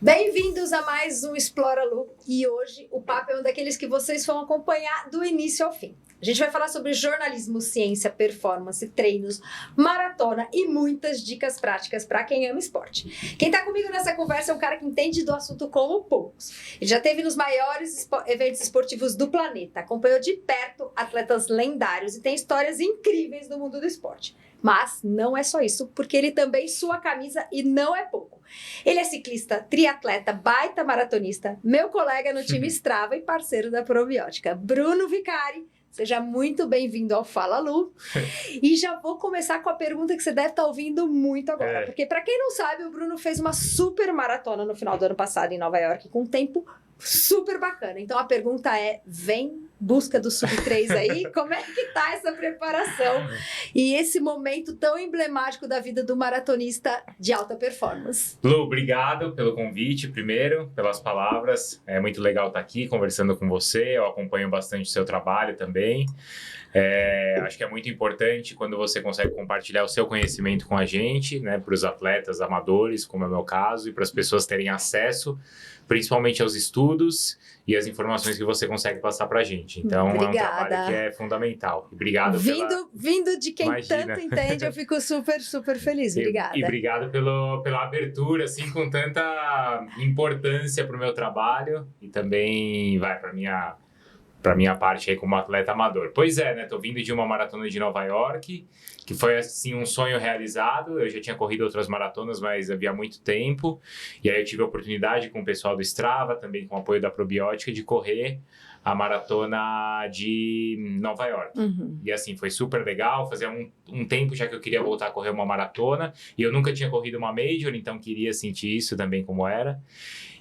Bem-vindos a mais um Explora Lu e hoje o papo é um daqueles que vocês vão acompanhar do início ao fim. A gente vai falar sobre jornalismo, ciência, performance, treinos, maratona e muitas dicas práticas para quem ama esporte. Quem está comigo nessa conversa é um cara que entende do assunto como poucos. Ele já esteve nos maiores eventos esportivos do planeta, acompanhou de perto atletas lendários e tem histórias incríveis no mundo do esporte. Mas não é só isso, porque ele também sua camisa e não é pouco. Ele é ciclista, triatleta, baita maratonista, meu colega no time Strava e parceiro da Probiótica, Bruno Vicari. Seja muito bem-vindo ao Fala Lu. E já vou começar com a pergunta que você deve estar ouvindo muito agora. Porque, para quem não sabe, o Bruno fez uma super maratona no final do ano passado em Nova York, com um tempo super bacana. Então, a pergunta é, vem busca do Sub-3 aí? Como é que tá essa preparação? E esse momento tão emblemático da vida do maratonista de alta performance. Lu, obrigado pelo convite, primeiro, pelas palavras. É muito legal estar aqui conversando com você. Eu acompanho bastante o seu trabalho também. Acho que é muito importante quando você consegue compartilhar o seu conhecimento com a gente, né, para os atletas amadores, como é o meu caso, e para as pessoas terem acesso, principalmente aos estudos e as informações que você consegue passar para a gente. Então, Obrigada. É um trabalho que é fundamental. Obrigado Vindo de quem Imagina. tanto entende, eu fico super feliz. Obrigada. E obrigado pela abertura, assim, com tanta importância para o meu trabalho e também vai para minha parte aí como atleta amador. Pois é, né? Tô vindo de uma maratona de Nova York, que foi, assim, um sonho realizado. Eu já tinha corrido outras maratonas, mas havia muito tempo. E aí eu tive a oportunidade com o pessoal do Strava, também com o apoio da Probiótica, de correr a maratona de Nova York. E assim, foi super legal. Fazia um tempo já que eu queria voltar a correr uma maratona. E eu nunca tinha corrido uma Major, então queria sentir isso também como era.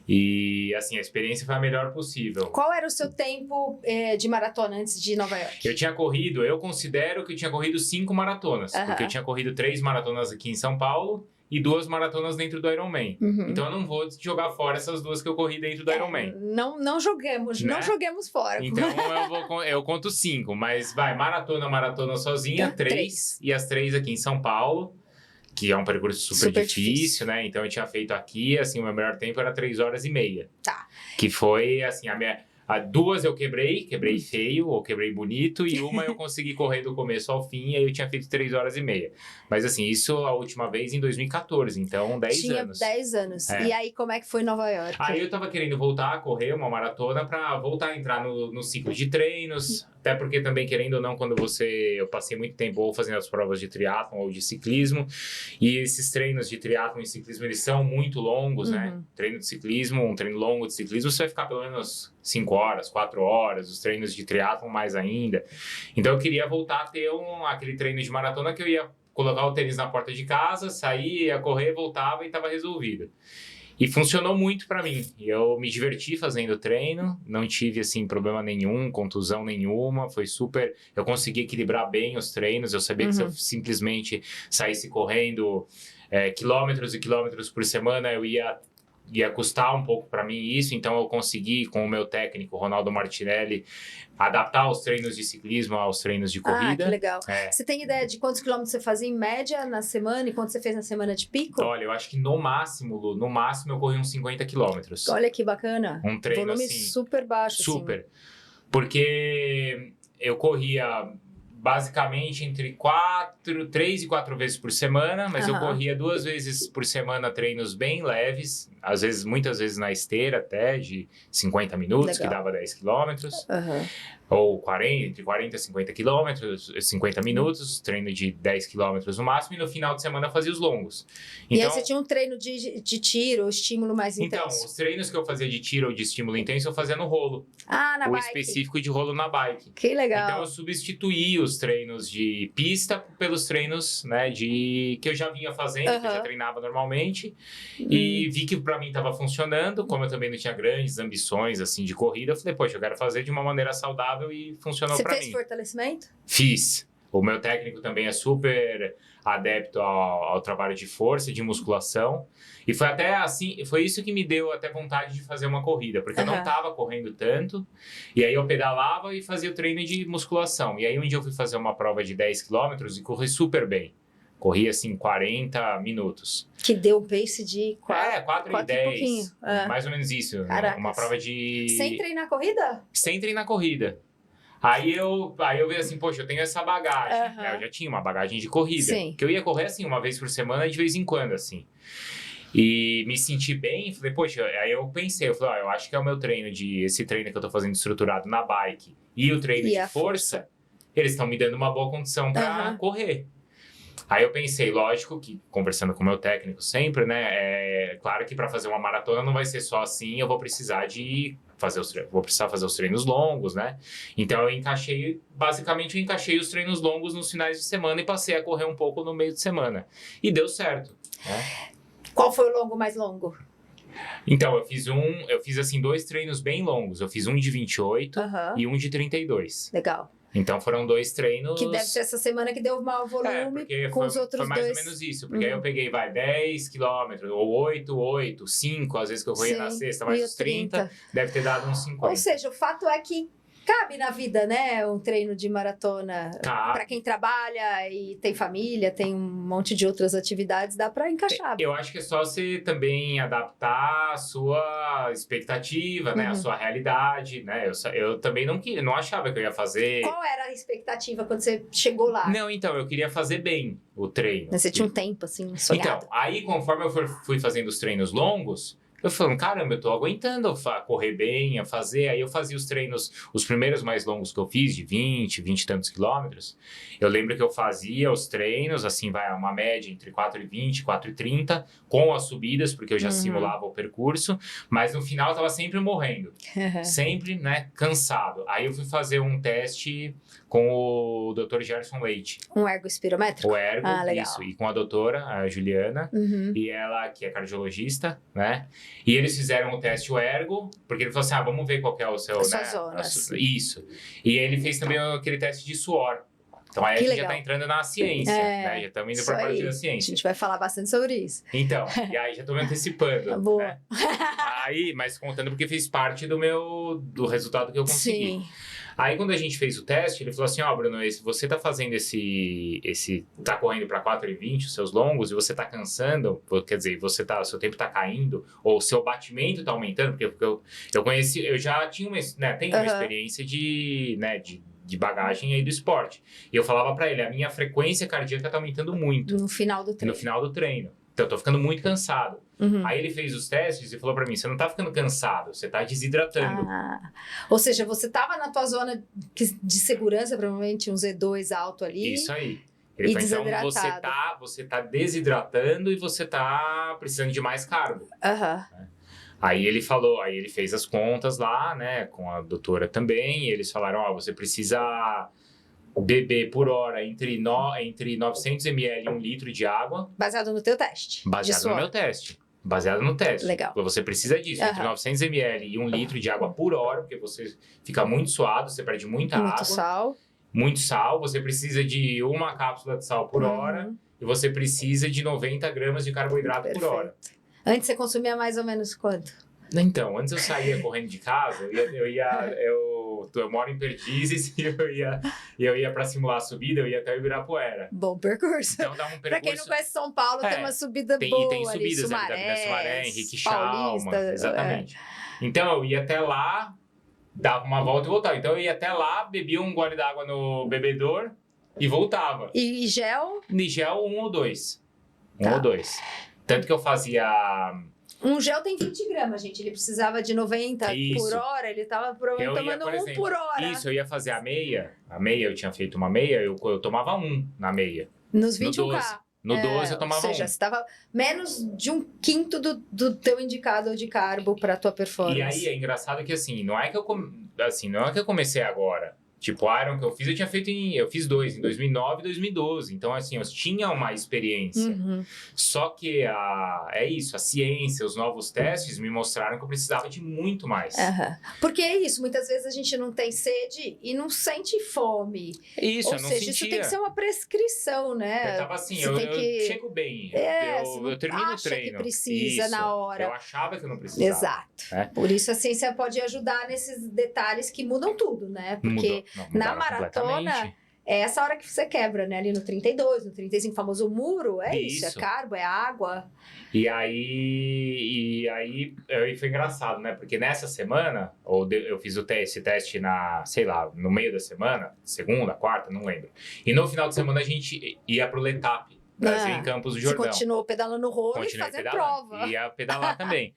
E, assim, a experiência foi a melhor possível. Qual era o seu tempo de maratona antes de Nova York? Eu considero que eu tinha corrido 5 maratonas. Porque eu tinha corrido 3 maratonas aqui em São Paulo e 2 maratonas dentro do Ironman. Então eu não vou jogar fora essas 2 que eu corri dentro do Ironman. Não joguemos, né? Não joguemos fora. Então eu conto 5, mas vai, maratona sozinha, 3. E as 3 aqui em São Paulo, que é um percurso super difícil, né? Então eu tinha feito aqui, assim, o meu melhor tempo era 3 horas e meia. Tá. Que foi, assim, a 2 eu quebrei feio, ou quebrei bonito, e uma eu consegui correr do começo ao fim, e aí eu tinha feito 3 horas e meia. Mas assim, isso a última vez em 2014, então 10 anos. Tinha 10 anos. E aí, como é que foi Nova York? Aí eu tava querendo voltar a correr uma maratona pra voltar a entrar no ciclo de treinos, até porque também, querendo ou não, eu passei muito tempo ou fazendo as provas de triatlon ou de ciclismo, e esses treinos de triatlon e ciclismo, eles são muito longos, né? Treino de ciclismo, um treino longo de ciclismo, você vai ficar pelo menos 5 horas, 4 horas, os treinos de triatlon mais ainda. Então eu queria voltar a ter aquele treino de maratona que eu ia colocar o tênis na porta de casa, saía, ia correr, voltava e estava resolvido. E funcionou muito para mim. Eu me diverti fazendo o treino, não tive, assim, problema nenhum, contusão nenhuma, foi super... Eu consegui equilibrar bem os treinos, eu sabia que se eu simplesmente saísse correndo quilômetros e quilômetros por semana, ia custar um pouco para mim isso, então eu consegui, com o meu técnico, Ronaldo Martinelli, adaptar os treinos de ciclismo aos treinos de corrida. Ah, que legal. Você tem ideia de quantos quilômetros você fazia em média na semana e quanto você fez na semana de pico? Olha, eu acho que no máximo, Lu, eu corri uns 50 quilômetros. Olha que bacana. Um treino volume assim, super baixo. Super. Assim. Porque eu corria basicamente entre 3 e 4 vezes por semana, mas eu corria 2 vezes por semana treinos bem leves, muitas vezes na esteira até, de 50 minutos, que dava 10 quilômetros, ou entre 40 e 50 quilômetros, 50 minutos, treino de 10 quilômetros no máximo, e no final de semana eu fazia os longos. Então, e aí você tinha um treino de tiro, estímulo mais intenso? Então, os treinos que eu fazia de tiro ou de estímulo intenso, eu fazia no rolo. Na bike. Específico de rolo na bike. Que legal. Então, eu substituí os treinos de pista pelos treinos, né, que eu já vinha fazendo, que eu já treinava normalmente. E vi que pra mim estava funcionando, como eu também não tinha grandes ambições, assim, de corrida, eu falei, poxa, eu quero fazer de uma maneira saudável e funcionou pra mim. Você fez fortalecimento? Fiz. O meu técnico também é super adepto ao trabalho de força e de musculação. E foi até assim, foi isso que me deu até vontade de fazer uma corrida, porque eu não estava correndo tanto. E aí eu pedalava e fazia o treino de musculação. E aí um dia eu fui fazer uma prova de 10 quilômetros e corri super bem. Corri, assim, 40 minutos. Que deu um pace de 4 e 10. pouquinho. Mais ou menos isso. Caracas. Uma prova de... Sem treinar corrida? Sem treinar corrida. Aí eu vi assim, poxa, eu tenho essa bagagem. Né? Eu já tinha uma bagagem de corrida. Sim. Que eu ia correr, assim, uma vez por semana, de vez em quando, assim. E me senti bem, falei, poxa, aí eu pensei, eu falei, eu acho que é o meu treino esse treino que eu tô fazendo estruturado na bike e o treino de força, eles estão me dando uma boa condição pra correr. Aí eu pensei, lógico que, conversando com o meu técnico sempre, né, é claro que para fazer uma maratona não vai ser só assim, eu vou precisar fazer os treinos longos, né? Então basicamente eu encaixei os treinos longos nos finais de semana e passei a correr um pouco no meio de semana. E deu certo, né? Qual foi o longo mais longo? Então, eu fiz assim 2 treinos bem longos. Eu fiz um de 28 e um de 32. Legal. Então foram 2 treinos... Que deve ser essa semana que deu o maior volume com os outros 2. Foi mais ou menos isso. Porque aí eu peguei, 10 quilômetros, ou 8, 5, às vezes que eu corria na sexta, mais os 30, deve ter dado uns 50. Ou seja, o fato é que cabe na vida, né? Um treino de maratona. Para quem trabalha e tem família, tem um monte de outras atividades, dá para encaixar. Eu acho que é só você também adaptar a sua expectativa, né? A sua realidade, né? Eu também não achava que eu ia fazer... Qual era a expectativa quando você chegou lá? Não, então, eu queria fazer bem o treino. Você tinha um tempo, assim, sonhado. Então, aí conforme eu fui fazendo os treinos longos, eu falando, caramba, eu tô aguentando correr bem, a fazer. Aí eu fazia os treinos, os primeiros mais longos que eu fiz, de 20 e tantos quilômetros. Eu lembro que eu fazia os treinos, assim, uma média entre 4,20 e 4,30, com as subidas, porque eu já simulava o percurso. Mas no final eu tava sempre morrendo. Sempre, né, cansado. Aí eu fui fazer um teste com o Dr. Gerson Leite. Um ergospirométrico? O ergo, isso. E com a doutora, a Juliana. E ela, que é cardiologista, né? E eles fizeram o teste ergo, porque ele falou assim, vamos ver qual que é o seu... Suas zonas. Isso. E ele fez também aquele teste de suor. Então aí a gente já tá entrando na ciência, né? Já estamos indo pra parte da ciência. A gente vai falar bastante sobre isso. Então, e aí já tô me antecipando. Boa. Né? Aí, mas contando porque fez parte do resultado que eu consegui. Sim. Aí quando a gente fez o teste, ele falou assim, Bruno, você tá fazendo tá correndo para 4,20 os seus longos e você tá cansando, quer dizer, seu tempo tá caindo, ou o seu batimento tá aumentando, porque eu já tinha tenho uma experiência de bagagem aí do esporte. E eu falava para ele, a minha frequência cardíaca tá aumentando muito. No final do treino. No final do treino. Então eu tô ficando muito cansado. Aí ele fez os testes e falou pra mim, você não tá ficando cansado, você tá desidratando. Ou seja, você tava na tua zona de segurança, provavelmente um Z2 alto ali. Isso aí. Ele falou, então você tá desidratando e você tá precisando de mais carbo. Né? Aí ele fez as contas lá, né, com a doutora também, e eles falaram, você precisa beber por hora entre 900 ml e 1 litro de água. Baseado no teu teste. Baseado no meu teste. Baseado no teste. Legal. Você precisa disso, entre 900 ml e 1 litro de água por hora, porque você fica muito suado, você perde muita água. Muito sal. Muito sal, você precisa de 1 cápsula de sal por hora, e você precisa de 90 gramas de carboidrato por hora. Antes você consumia mais ou menos quanto? Então, antes eu saía correndo de casa, eu moro em Perdizes e eu ia pra simular a subida, eu ia até o Ibirapuera. Bom percurso. Então dá um percurso... Pra quem não conhece São Paulo, tem uma subida boa tem subidas ali, ali da Sumaré, Henrique Schalman, Paulista, exatamente. Então eu ia até lá, dava uma volta e voltava. Então eu ia até lá, bebia um gole d'água no bebedor e voltava. E gel? E gel 1 ou 2. 1 ou 2. Tanto que eu fazia... Um gel tem 20 gramas, gente. Ele precisava de 90 por hora. Ele tava provavelmente tomando 1 por hora. Isso, eu ia fazer a meia. A meia, eu tinha feito uma meia, eu tomava 1 na meia. Nos 21K. No 12 eu tomava 1. Ou seja, você estava menos de 1/5 do teu indicado de carbo para tua performance. E aí é engraçado que assim, não é que eu comecei agora. Tipo, o Iron que eu fiz, eu fiz 2, em 2009 e 2012. Então, assim, eu tinha uma experiência. Só que é isso, a ciência, os novos testes me mostraram que eu precisava de muito mais. Porque é isso, muitas vezes a gente não tem sede e não sente fome. Isso, Ou eu não seja, sentia. isso tem que ser uma prescrição, né? Eu tava assim, eu chego bem, eu termino o treino. Que precisa isso, na hora. Eu achava que eu não precisava. Exato. Por isso a ciência pode ajudar nesses detalhes que mudam tudo, né? Porque na maratona é essa hora que você quebra, né? Ali no 32, no 35, famoso muro, é isso, é Isso. carbo, é água. E aí foi engraçado, né? Porque nessa semana, eu fiz esse teste sei lá, no meio da semana, segunda, quarta, não lembro. E no final de semana a gente ia pro Letap, Brasil em Campos do Você Jordão. continuou pedalando o rolo e Continuei fazendo pedalando. prova. Ia pedalar também.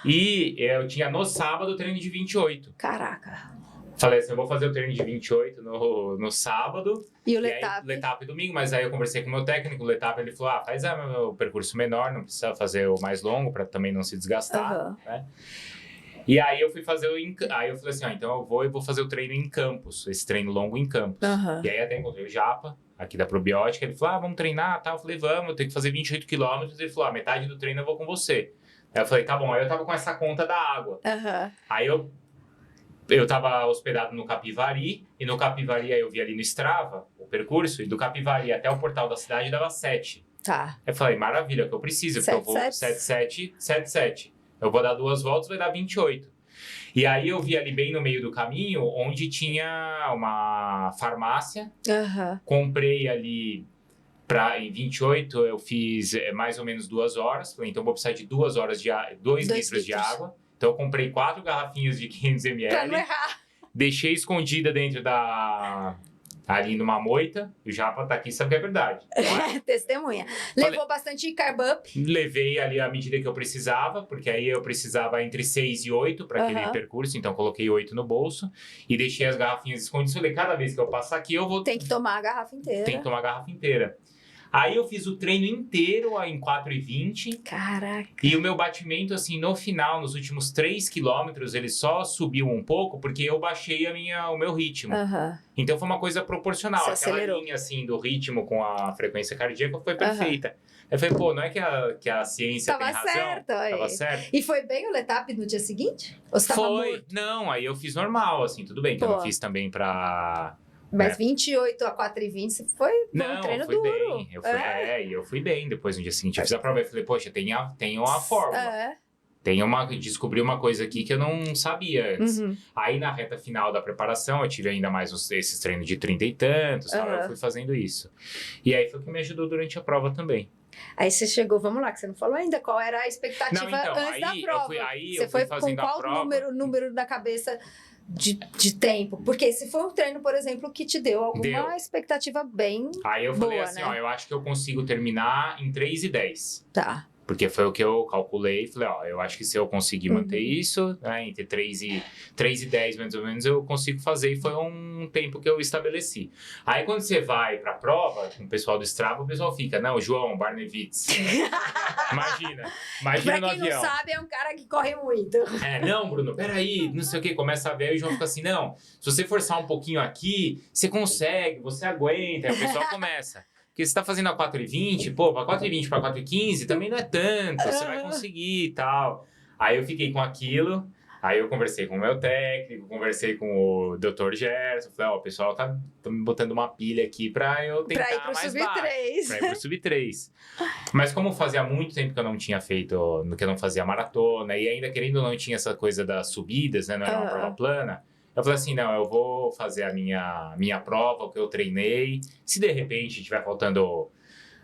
E eu tinha no sábado o treino de 28. Caraca. Falei assim, eu vou fazer o treino de 28 no sábado. E o E aí, Letap? Letap domingo, mas aí eu conversei com o meu técnico, o Letap, ele falou, faz meu percurso menor, não precisa fazer o mais longo, para também não se desgastar, né? E aí eu fui fazer aí eu falei assim, então eu vou fazer o treino em Campos, esse treino longo em Campos. E aí até encontrei o Japa, aqui da Probiótica, ele falou, vamos treinar, tal. Eu falei, vamos, eu tenho que fazer 28 quilômetros. Ele falou, metade do treino eu vou com você. Aí eu falei, tá bom. Aí eu tava com essa conta da água. Aí eu tava hospedado no Capivari, e no Capivari aí eu vi ali no Strava o percurso, e do Capivari até o portal da cidade dava 7. Tá. Aí eu falei, maravilha, o que eu preciso, porque eu vou 7. Eu vou dar 2 voltas, vai dar 28. E aí eu vi ali bem no meio do caminho, onde tinha uma farmácia. Comprei ali, em 28 eu fiz mais ou menos 2 horas. Falei, então eu vou precisar de 2 horas de 2 litros de água. Então eu comprei 4 garrafinhas de 500 ml. Pra não errar. Deixei escondida dentro ali numa moita. O Japa tá aqui, sabe que é verdade. Testemunha. Levou bastante carb up? Levei ali a medida que eu precisava, porque aí eu precisava entre 6 e 8 para aquele percurso, então coloquei 8 no bolso e deixei as garrafinhas escondidas. Falei, cada vez que eu passar aqui, eu vou... Tem que tomar a garrafa inteira. Tem que tomar a garrafa inteira. Aí eu fiz o treino inteiro em 4h20. Caraca. E o meu batimento, assim, no final, nos últimos 3 quilômetros, ele só subiu um pouco porque eu baixei o meu ritmo. Então foi uma coisa proporcional. Aquela linha, assim, do ritmo com a frequência cardíaca foi perfeita. Eu falei, não é que a ciência tem razão? Tava certo. E foi bem o Letap no dia seguinte? Ou você tava morto? Não, aí eu fiz normal, assim, tudo bem. Que eu não fiz também pra... Mas 28 a 4h20 foi um treino duro. Bem. Eu fui bem. Depois, no dia seguinte, eu fiz a prova e falei, poxa, tem uma fórmula. Descobri uma coisa aqui que eu não sabia antes. Aí, na reta final da preparação, eu tive ainda mais esses treinos de 30 e tantos, tal, eu fui fazendo isso. E aí foi o que me ajudou durante a prova também. Aí você chegou, vamos lá, que você não falou ainda qual era a expectativa antes da prova. Você foi com qual número na cabeça de tempo? Porque se foi um treino, por exemplo, que te deu alguma expectativa bem Aí eu falei assim, né? eu acho que eu consigo terminar em 3h10. Tá. Porque foi o que eu calculei. Falei, eu acho que se eu conseguir manter isso, né, entre 3 e 10 mais ou menos, eu consigo fazer. E foi um tempo que eu estabeleci. Aí quando você vai pra prova, com o pessoal do Strava, o pessoal fica, não, João Barnevitz. Imagina pra no avião. Pra quem não sabe, é um cara que corre muito. Não, Bruno, peraí, não sei o que, começa a ver, e o João fica assim, não, se você forçar um pouquinho aqui, você consegue, você aguenta. Aí o pessoal começa. Porque você tá fazendo a 4h20, pra 4h20 pra 4h15 também não é tanto, você vai conseguir e tal. Aí eu fiquei com aquilo, aí eu conversei com o meu técnico, conversei com o Dr. Gerson, falei, o pessoal tá me botando uma pilha aqui pra eu tentar mais baixo. Pra ir pro Sub-3. Mas como fazia muito tempo que eu não tinha feito, que eu não fazia maratona, e ainda querendo ou não tinha essa coisa das subidas, né, não era uma prova plana, eu falei assim, não, eu vou fazer a minha prova, o que eu treinei. Se de repente estiver faltando,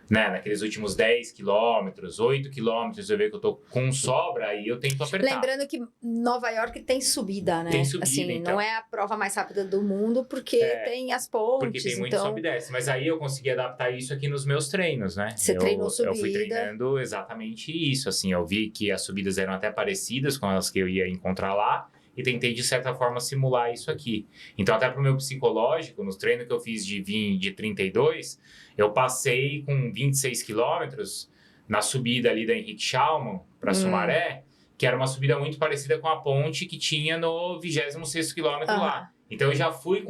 né, naqueles últimos 10 quilômetros, 8 quilômetros, eu ver que eu tô com sobra, aí eu tento apertar. Lembrando que Nova York tem subida, né? Tem subida, assim, então. Não é a prova mais rápida do mundo, porque tem as pontes. Porque tem muito sobe e desce. Mas aí eu consegui adaptar isso aqui nos meus treinos, né? Você treinou subida. Eu fui treinando exatamente isso, assim. Eu vi que as subidas eram até parecidas com as que eu ia encontrar lá. E tentei, de certa forma, simular isso aqui. Então, até pro meu psicológico, nos treinos que eu fiz de 32, eu passei com 26 quilômetros na subida ali da Henrique Schaumann para Sumaré, que era uma subida muito parecida com a ponte que tinha no 26º quilômetro lá. Então, eu já fui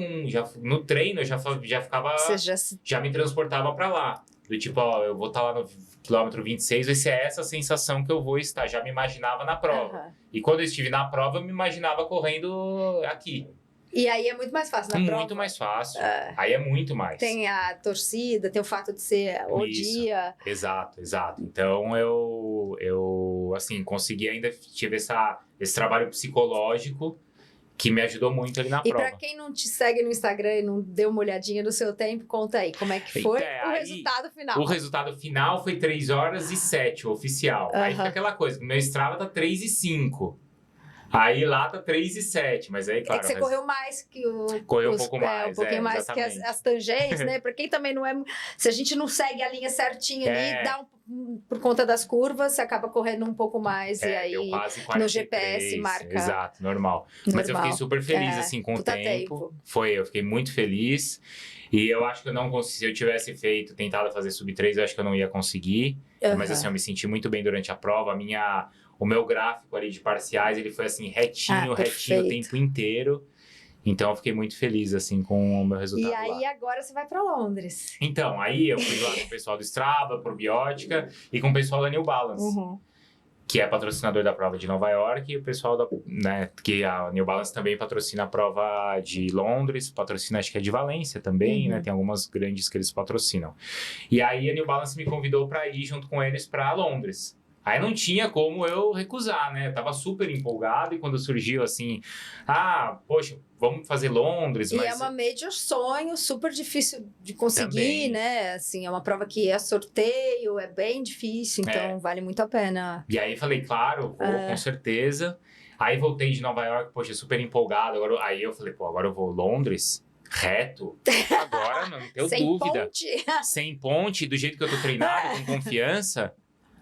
no treino, eu já ficava... Já me transportava para lá. Do tipo, eu vou estar lá no quilômetro 26, vai ser essa sensação que eu vou estar. Já me imaginava na prova. E quando eu estive na prova, eu me imaginava correndo aqui. E aí é muito mais fácil na prova? Muito mais fácil. Aí é muito mais. Tem a torcida, tem o fato de ser o dia. Exato. Então, eu assim, consegui ainda, tive esse trabalho psicológico que me ajudou muito ali na E prova. pra quem não te segue no Instagram e não deu uma olhadinha no seu tempo, conta aí, como é que foi o resultado final? O resultado final foi 3 horas e 7, o oficial. Aí fica aquela coisa, no meu Strava tá 3 e 5. Aí lá tá 3 e 7, mas aí, claro... É que você correu mais que o... Correu um pouco mais, um pouquinho mais exatamente. que as tangentes, né? Pra quem também não é... Se a gente não segue a linha certinha ali, dá por conta das curvas, você acaba correndo um pouco mais e aí deu quase 43, no GPS marca... Exato, normal. Mas eu fiquei super feliz, assim, com o tempo. Eu fiquei muito feliz. E eu acho que eu não consegui... Se eu tivesse tentado fazer sub 3, eu acho que eu não ia conseguir. Mas assim, eu me senti muito bem durante a prova. O meu gráfico ali de parciais, ele foi assim, retinho o tempo inteiro. Então, eu fiquei muito feliz, assim, com o meu resultado E aí, agora você vai pra Londres. Então, aí eu fui lá com o pessoal do Strava, Probiótica, e com o pessoal da New Balance, que é patrocinador da prova de Nova York, e o pessoal que a New Balance também patrocina a prova de Londres, patrocina, acho que é de Valência também, né? Tem algumas grandes que eles patrocinam. E aí, a New Balance me convidou para ir junto com eles para Londres. Aí não tinha como eu recusar, né? Eu tava super empolgado e quando surgiu assim, poxa, vamos fazer Londres, mas... E é uma major sonho, super difícil de conseguir, também, né? Assim, é uma prova que é sorteio, é bem difícil, então vale muito a pena. E aí falei, claro, vou com certeza. Aí voltei de Nova York, poxa, super empolgado. Aí eu falei, agora eu vou Londres, reto. Agora não tenho dúvida. Ponte. Sem ponte, do jeito que eu tô treinado, com confiança.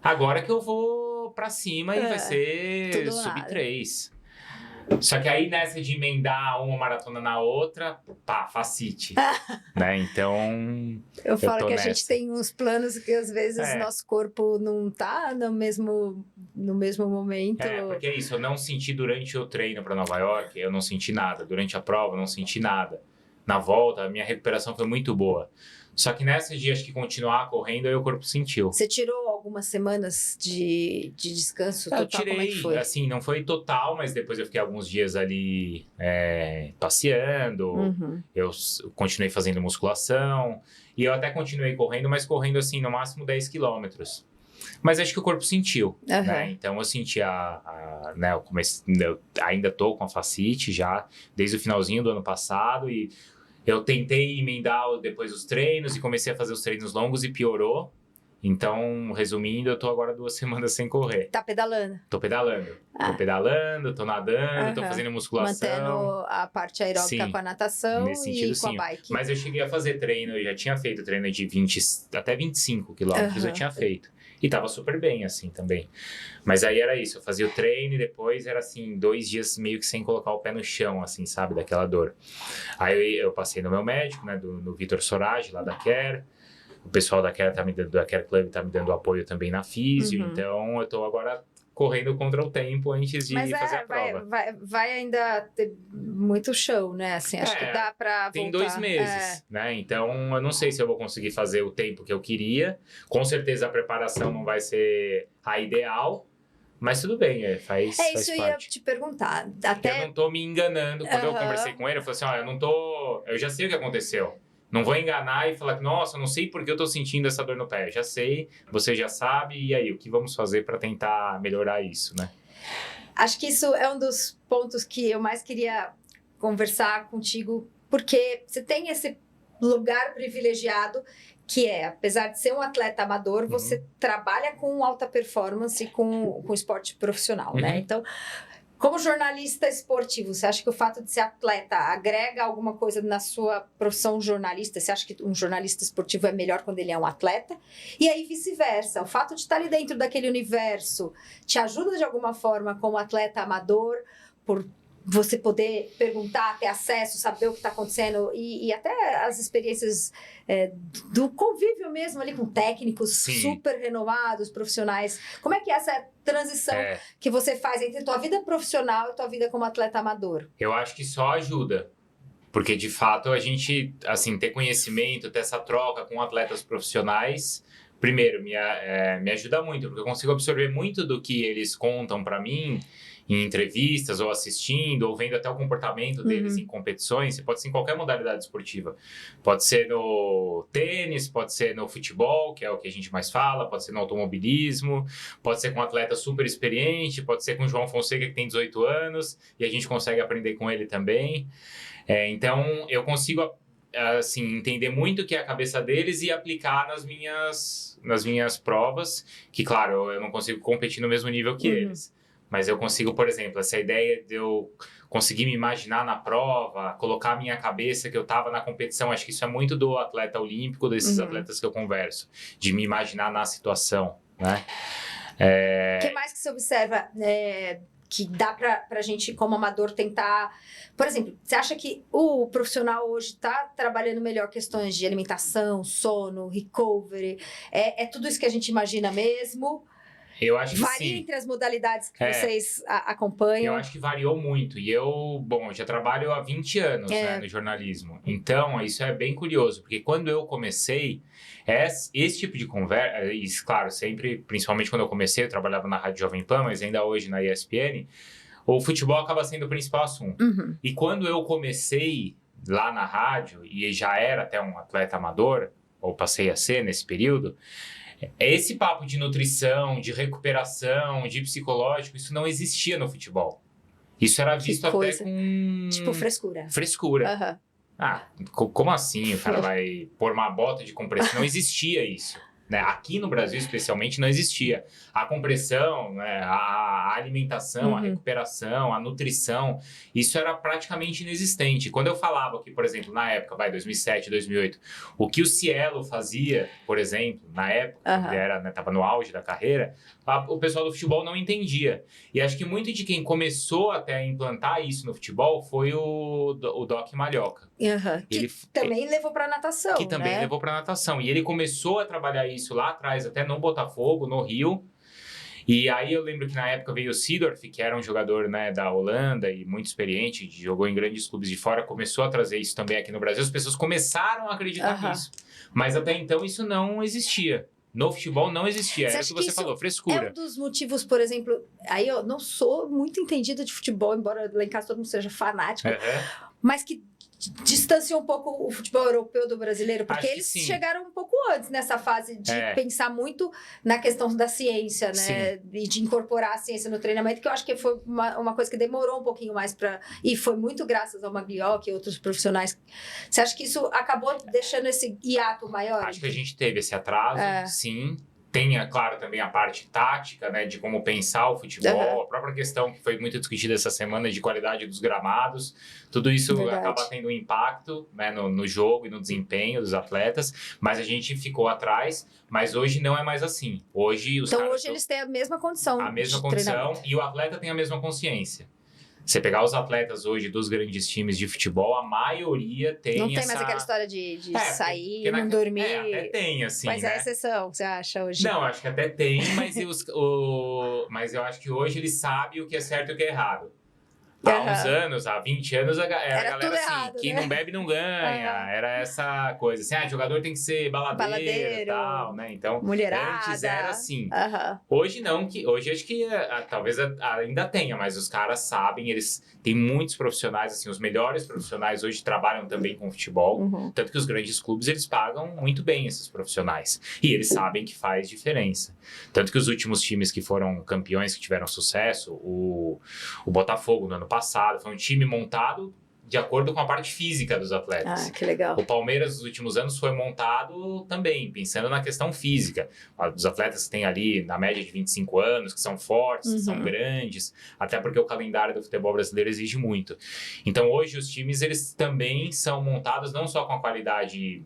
Agora que eu vou pra cima e vai ser sub 3. Só que aí nessa de emendar uma maratona na outra, facite. Né? Então. Eu falo que a gente tem uns planos que às vezes nosso corpo não tá no mesmo momento. Porque é isso, eu não senti durante o treino pra Nova York, eu não senti nada. Durante a prova, eu não senti nada. Na volta, a minha recuperação foi muito boa. Só que nessas dias que continuar correndo, aí o corpo sentiu. Você tirou algumas semanas de descanso total? Eu tirei, como é que foi? Assim, não foi total, mas depois eu fiquei alguns dias ali passeando. Eu continuei fazendo musculação. E eu até continuei correndo, mas correndo assim, no máximo 10 quilômetros. Mas acho que o corpo sentiu, né? Então eu senti né, eu ainda tô com a fascite já, desde o finalzinho do ano passado. E eu tentei emendar depois os treinos e comecei a fazer os treinos longos e piorou. Então, resumindo, eu tô agora 2 semanas sem correr. Tá pedalando? Tô pedalando. Tô pedalando, tô nadando, tô fazendo musculação. Mantendo a parte aeróbica com a natação e com a bike. Mas eu cheguei a fazer treino, eu já tinha feito treino de 20 até 25 quilômetros, eu tinha feito. E tava super bem, assim, também. Mas aí era isso, eu fazia o treino e depois era, assim, 2 dias meio que sem colocar o pé no chão, assim, sabe? Daquela dor. Aí eu passei no meu médico, né, no Vitor Sorage, lá da Care. O pessoal da Care Club tá me dando apoio também na físio. Então, eu tô agora correndo contra o tempo antes de fazer a prova. Vai ainda ter muito show, né? Assim, acho que dá pra voltar. Tem 2 meses, né? Então, eu não sei se eu vou conseguir fazer o tempo que eu queria. Com certeza, a preparação não vai ser a ideal. Mas tudo bem, faz parte. Isso eu ia te perguntar. Eu não tô me enganando. Quando eu conversei com ele, eu falei assim, eu já sei o que aconteceu. Não vou enganar e falar que, nossa, não sei por que eu tô sentindo essa dor no pé. Já sei, você já sabe, e aí, o que vamos fazer para tentar melhorar isso, né? Acho que isso é um dos pontos que eu mais queria conversar contigo, porque você tem esse lugar privilegiado que apesar de ser um atleta amador, você trabalha com alta performance, com esporte profissional, né? Então, como jornalista esportivo, você acha que o fato de ser atleta agrega alguma coisa na sua profissão jornalista? Você acha que um jornalista esportivo é melhor quando ele é um atleta? E aí vice-versa, o fato de estar ali dentro daquele universo te ajuda de alguma forma como atleta amador, por você poder perguntar, ter acesso, saber o que está acontecendo e até as experiências do convívio mesmo ali com técnicos super renovados, profissionais. Como é que é essa transição que você faz entre tua vida profissional e tua vida como atleta amador? Eu acho que só ajuda. Porque, de fato, a gente, assim, ter conhecimento, ter essa troca com atletas profissionais primeiro, me ajuda muito, porque eu consigo absorver muito do que eles contam para mim em entrevistas, ou assistindo, ou vendo até o comportamento deles em competições. Pode ser em qualquer modalidade esportiva. Pode ser no tênis, pode ser no futebol, que é o que a gente mais fala, pode ser no automobilismo, pode ser com um atleta super experiente, pode ser com o João Fonseca, que tem 18 anos, e a gente consegue aprender com ele também. Então, eu consigo assim, entender muito o que é a cabeça deles e aplicar nas minhas provas, que, claro, eu não consigo competir no mesmo nível que eles. Mas eu consigo, por exemplo, essa ideia de eu conseguir me imaginar na prova, colocar a minha cabeça que eu estava na competição, acho que isso é muito do atleta olímpico, desses atletas que eu converso, de me imaginar na situação, né? O que mais que você observa que dá para a gente, como amador, tentar... Por exemplo, você acha que o profissional hoje está trabalhando melhor questões de alimentação, sono, recovery? É tudo isso que a gente imagina mesmo? Eu acho que varia sim. entre as modalidades que vocês acompanham? Eu acho que variou muito. E eu já trabalho há 20 anos né, no jornalismo. Então, isso é bem curioso, porque quando eu comecei, esse tipo de conversa, e claro, sempre, principalmente quando eu comecei, eu trabalhava na Rádio Jovem Pan, mas ainda hoje na ESPN, o futebol acaba sendo o principal assunto. E quando eu comecei lá na rádio, e já era até um atleta amador, ou passei a ser nesse período, esse papo de nutrição, de recuperação, de psicológico, isso não existia no futebol. Isso era visto até com... Tipo frescura. Frescura. Como assim o cara vai pôr uma bota de compressão? Não existia isso. Né? Aqui no Brasil, especialmente, não existia. A compressão, né? a alimentação, a recuperação, a nutrição, isso era praticamente inexistente. Quando eu falava que, por exemplo, na época, 2007, 2008, o que o Cielo fazia, por exemplo, na época, ele estava no auge da carreira, o pessoal do futebol não entendia. E acho que muito de quem começou até a implantar isso no futebol foi o Doc Malhoca. Que também levou para natação, Que também levou para natação. E ele começou a trabalhar isso lá atrás, até no Botafogo, no Rio. E aí eu lembro que na época veio o Seedorf, que era um jogador né, da Holanda e muito experiente, jogou em grandes clubes de fora, começou a trazer isso também aqui no Brasil. As pessoas começaram a acreditar nisso. Mas até então isso não existia. No futebol não existia, era o que você falou, frescura. É um dos motivos, por exemplo, aí eu não sou muito entendida de futebol, embora lá em casa todo mundo seja fanático, mas que distanciou um pouco o futebol europeu do brasileiro, porque eles chegaram um pouco antes nessa fase de pensar muito na questão da ciência, né? E de incorporar a ciência no treinamento, que eu acho que foi uma coisa que demorou um pouquinho mais para... E foi muito graças ao Maglioc e outros profissionais. Você acha que isso acabou deixando esse hiato maior? Acho que a gente teve esse atraso, sim. Tem, claro, também a parte tática, né, de como pensar o futebol, a própria questão que foi muito discutida essa semana de qualidade dos gramados, tudo isso acaba tendo um impacto né, no jogo e no desempenho dos atletas, mas a gente ficou atrás, mas hoje não é mais assim. Hoje os hoje eles têm a mesma condição. A mesma condição e o atleta tem a mesma consciência. Você pegar os atletas hoje dos grandes times de futebol, a maioria tem Não tem mais aquela história de sair, não dormir. Até tem, assim, mas é exceção, você acha, hoje? Não, acho que até tem, mas eu acho que hoje eles sabem o que é certo e o que é errado. Há uns anos, há 20 anos, era a galera assim, errado, quem não bebe não ganha. Era essa coisa, assim, jogador tem que ser baladeiro e tal, né? Então, mulherada. Antes era assim. Hoje não, hoje acho que talvez ainda tenha, mas os caras sabem, eles têm muitos profissionais, assim, os melhores profissionais hoje trabalham também com futebol, tanto que os grandes clubes, eles pagam muito bem esses profissionais. E eles sabem que faz diferença. Tanto que os últimos times que foram campeões, que tiveram sucesso, o Botafogo no ano passado, foi um time montado de acordo com a parte física dos atletas. Que legal. O Palmeiras, nos últimos anos, foi montado também, pensando na questão física. Os atletas que têm ali, na média de 25 anos, que são fortes, que são grandes, até porque o calendário do futebol brasileiro exige muito. Então, hoje, os times, eles também são montados não só com a qualidade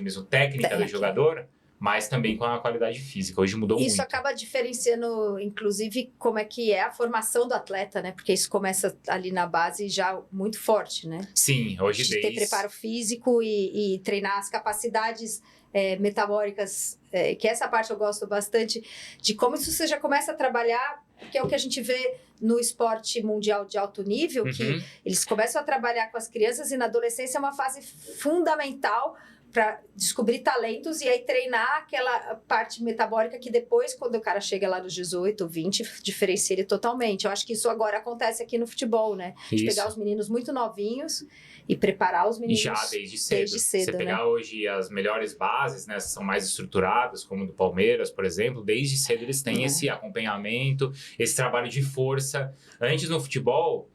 mesmo técnica do jogador, mas também com a qualidade física. Hoje mudou muito. Isso acaba diferenciando, inclusive, como é que é a formação do atleta, né? Porque isso começa ali na base já muito forte, né? Sim, hoje de ter preparo físico e treinar as capacidades metabólicas, que essa parte eu gosto bastante, de como isso você já começa a trabalhar, que é o que a gente vê no esporte mundial de alto nível, que eles começam a trabalhar com as crianças e na adolescência é uma fase fundamental para descobrir talentos e aí treinar aquela parte metabólica que depois, quando o cara chega lá nos 18, 20, diferencia ele totalmente. Eu acho que isso agora acontece aqui no futebol, né? De pegar os meninos muito novinhos e preparar os meninos já desde cedo. Você né? pegar hoje as melhores bases, né, são mais estruturadas, como do Palmeiras, por exemplo, desde cedo eles têm esse acompanhamento, esse trabalho de força. Antes no futebol,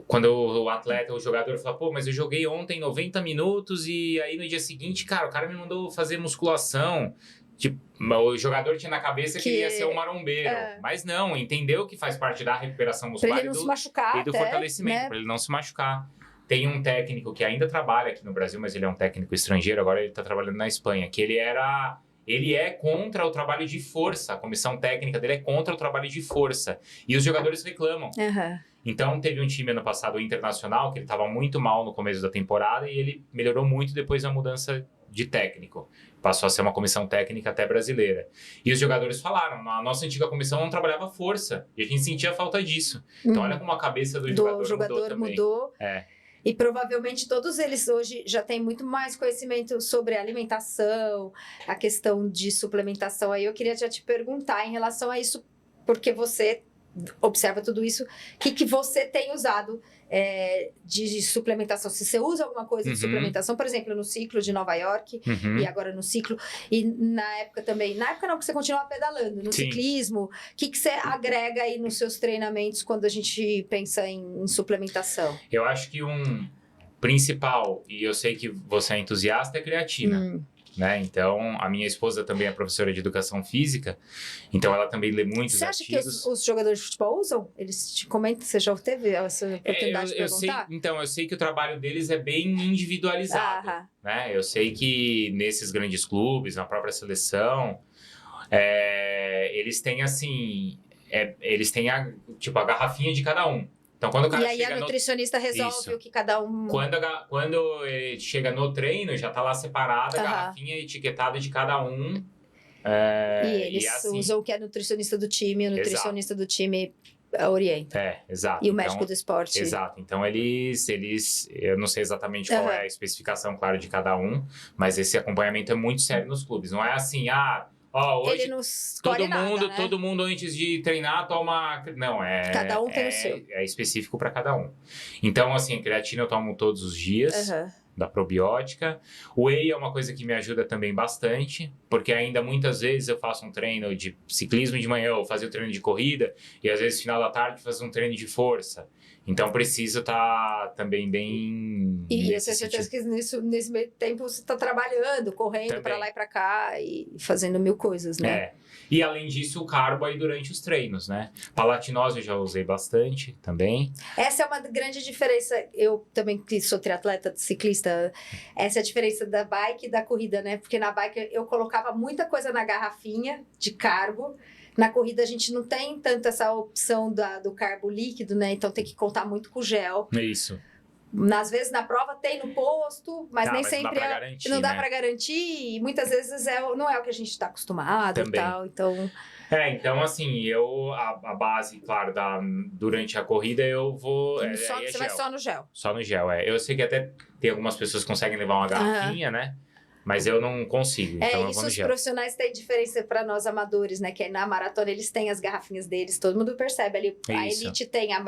quando o atleta, o jogador fala, pô, mas eu joguei ontem 90 minutos e aí no dia seguinte, cara, o cara me mandou fazer musculação. Tipo, o jogador tinha na cabeça que ia ser um marombeiro. Mas não, entendeu que faz parte da recuperação muscular pra ele não se machucar e do fortalecimento, né? Para ele não se machucar. Tem um técnico que ainda trabalha aqui no Brasil, mas ele é um técnico estrangeiro, agora ele está trabalhando na Espanha, que ele é contra o trabalho de força, a comissão técnica dele é contra o trabalho de força. E os jogadores reclamam. Então, teve um time ano passado, o Internacional, que ele estava muito mal no começo da temporada e ele melhorou muito depois da mudança de técnico. Passou a ser uma comissão técnica até brasileira. E os jogadores falaram, a nossa antiga comissão não trabalhava força. E a gente sentia falta disso. Então, olha como a cabeça do jogador mudou. E provavelmente todos eles hoje já têm muito mais conhecimento sobre alimentação, a questão de suplementação. Aí eu queria já te perguntar em relação a isso, porque você observa tudo isso, o que você tem usado de suplementação? Se você usa alguma coisa de suplementação, por exemplo, no ciclo de Nova York e agora no ciclo, e na época também, na época não, que você continua pedalando, no ciclismo, o que você agrega aí nos seus treinamentos quando a gente pensa em suplementação? Eu acho que um principal, e eu sei que você é entusiasta, é creatina. Né? Então, a minha esposa também é professora de educação física, então ela também lê muitos artigos. Você acha que os jogadores de futebol usam? Eles te comentam, você já teve essa oportunidade de perguntar? Eu sei que o trabalho deles é bem individualizado, né? Eu sei que nesses grandes clubes, na própria seleção, eles têm assim, eles têm a garrafinha de cada um. Então, quando o cara chega a nutricionista resolve o que cada um... Quando ele chega no treino, já tá lá separada a garrafinha etiquetada de cada um. E eles usam o que é nutricionista do time, o nutricionista do time orienta. Exato. E o médico do esporte. Exato. Então, eles eu não sei exatamente qual é a especificação, claro, de cada um, mas esse acompanhamento é muito sério nos clubes. Não é assim, hoje ele não escolhe nada, né? todo mundo antes de treinar toma... Não, cada um tem o seu. É específico para cada um. Então, assim, creatina eu tomo todos os dias, da probiótica. O whey é uma coisa que me ajuda também bastante, porque ainda muitas vezes eu faço um treino de ciclismo de manhã, ou fazer o treino de corrida, e às vezes no final da tarde faço um treino de força. Então, preciso estar também bem... E eu tenho certeza que nesse meio tempo você está trabalhando, correndo para lá e para cá e fazendo mil coisas, né? E além disso, o carbo aí durante os treinos, né? Palatinose eu já usei bastante também. Essa é uma grande diferença. Eu também, que sou triatleta, ciclista, essa é a diferença da bike e da corrida, né? Porque na bike eu colocava muita coisa na garrafinha de carbo. Na corrida a gente não tem tanto essa opção do carbo líquido, né? Então tem que contar muito com gel. É isso. Às vezes na prova tem no posto, mas nem sempre não dá para garantir. E muitas vezes não é o que a gente está acostumado e tal. Então... então assim, a base, claro, durante a corrida eu vou... você vai só no gel. Só no gel, Eu sei que até tem algumas pessoas que conseguem levar uma garrafinha, né? Mas eu não consigo, então eu vou no os gel. Profissionais têm diferença para nós amadores, né? Que na maratona eles têm as garrafinhas deles, todo mundo percebe ali. A elite tem a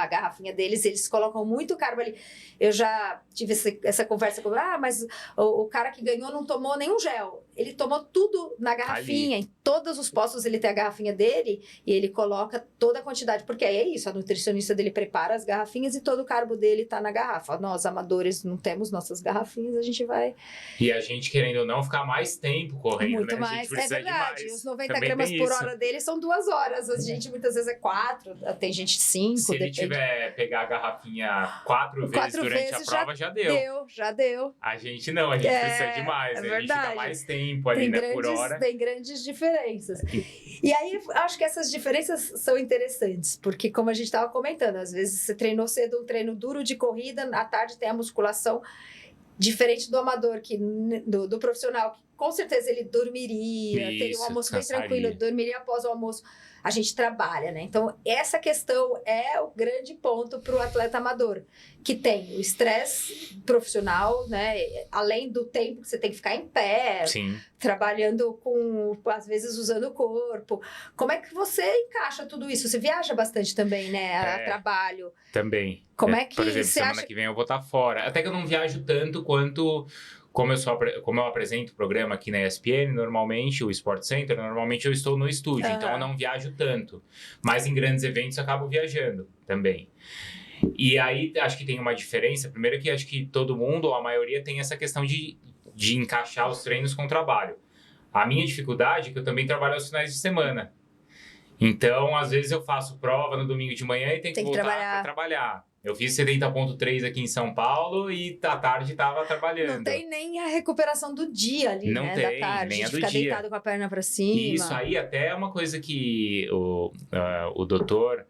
garrafinha deles, eles colocam muito carbo ali. Eu já tive essa conversa com mas o cara que ganhou não tomou nenhum gel. Ele tomou tudo na garrafinha. Ali. Em todos os postos ele tem a garrafinha dele e ele coloca toda a quantidade. Porque aí é isso, a nutricionista dele prepara as garrafinhas e todo o carbo dele tá na garrafa. Nós, amadores, não temos nossas garrafinhas, a gente vai... E a gente, querendo ou não, ficar mais tempo correndo, muito né? mais. A gente precisa verdade. De mais. Os 90 gramas por hora dele são 2 horas. A gente muitas vezes é 4, tem gente 5. Se ele pegar a garrafinha 4 vezes durante a prova, já deu. Já deu. A gente não, a gente precisa de mais. A gente fica mais tempo ali, né, por hora. Tem grandes diferenças. E aí, acho que essas diferenças são interessantes, porque como a gente estava comentando, às vezes você treinou cedo um treino duro de corrida, à tarde tem a musculação, diferente do amador, do profissional, que com certeza ele dormiria, teria um Isso, almoço bem descansaria. tranquilo, dormiria após o almoço. A gente trabalha, né? Então, essa questão é o grande ponto para o atleta amador, que tem o estresse profissional, né? Além do tempo que você tem que ficar em pé, Sim. trabalhando às vezes usando o corpo. Como é que você encaixa tudo isso? Você viaja bastante também, né? A trabalho. Também. Como é que por exemplo, você semana acha... que vem eu vou estar fora. Até que eu não viajo tanto quanto... Como eu apresento o programa aqui na ESPN, normalmente, o Sport Center, normalmente eu estou no estúdio, então eu não viajo tanto. Mas em grandes eventos eu acabo viajando também. E aí, acho que tem uma diferença. Primeiro que acho que todo mundo, ou a maioria, tem essa questão de encaixar os treinos com o trabalho. A minha dificuldade é que eu também trabalho aos finais de semana. Então, às vezes eu faço prova no domingo de manhã e tenho que voltar para trabalhar. Eu fiz 70.3 aqui em São Paulo e à tarde estava trabalhando. Não tem nem a recuperação do dia ali, não né? Tem, da tarde, nem a de do ficar dia. deitado com a perna para cima. E isso aí até é uma coisa que o doutor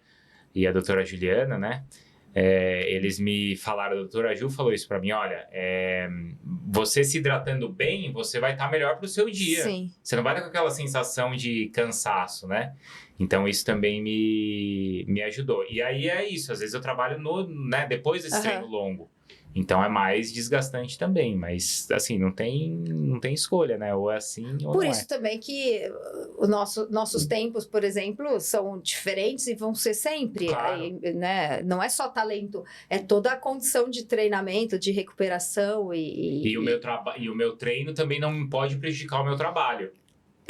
e a doutora Juliana, né? Eles me falaram, a doutora Ju falou isso pra mim, olha, você se hidratando bem, você vai estar melhor pro seu dia. Sim. Você não vai estar com aquela sensação de cansaço, né? Então isso também me ajudou. E aí é isso, às vezes eu trabalho depois desse treino longo. Então é mais desgastante também, mas assim, não tem escolha, né? Ou é assim ou Por não isso também que os nossos tempos, por exemplo, são diferentes e vão ser sempre, Claro. né? Não é só talento, é toda a condição de treinamento, de recuperação E o meu treino também não pode prejudicar o meu trabalho.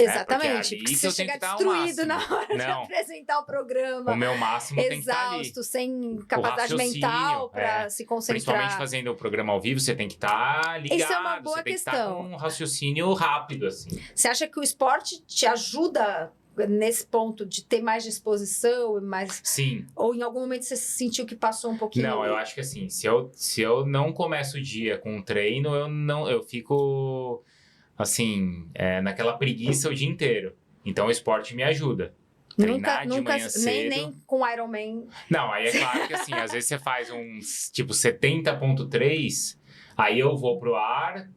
Exatamente, porque você chega destruído na hora de apresentar o programa. O meu máximo tem que estar ali. Exausto, sem capacidade mental para se concentrar. Principalmente fazendo o programa ao vivo, você tem que estar ligado. Isso é uma boa você questão. Tem que estar com um raciocínio rápido, assim. Você acha que o esporte te ajuda nesse ponto de ter mais disposição e mais... Sim. Ou em algum momento você sentiu que passou um pouquinho? Não, eu acho que assim, se eu não começo o dia com um treino, eu fico... assim, naquela preguiça o dia inteiro. Então o esporte me ajuda. Treinar de manhã cedo. Nem com Ironman. Não, aí é claro que assim, às vezes você faz uns tipo 70.3, aí eu vou pro ar,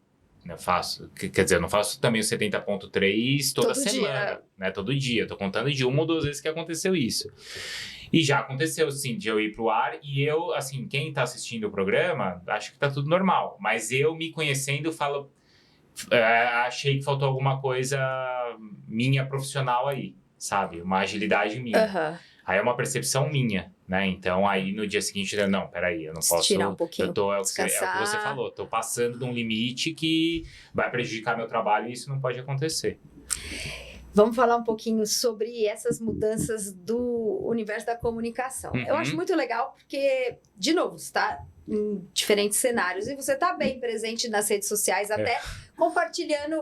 eu faço, quer dizer, eu não faço também o 70.3 toda semana, né? Todo dia. Eu tô contando de uma ou duas vezes que aconteceu isso. E já aconteceu, sim, de eu ir pro ar e eu, assim, quem tá assistindo o programa, acho que tá tudo normal. Mas eu me conhecendo, falo... achei que faltou alguma coisa minha profissional aí, sabe? Uma agilidade minha. Aí é uma percepção minha, né? Então aí no dia seguinte, não, peraí, eu não posso... tirar um pouquinho, é o que você falou, tô passando de um limite que vai prejudicar meu trabalho e isso não pode acontecer. Vamos falar um pouquinho sobre essas mudanças do universo da comunicação. Eu acho muito legal porque, de novo, você está em diferentes cenários e você está bem presente nas redes sociais, até compartilhando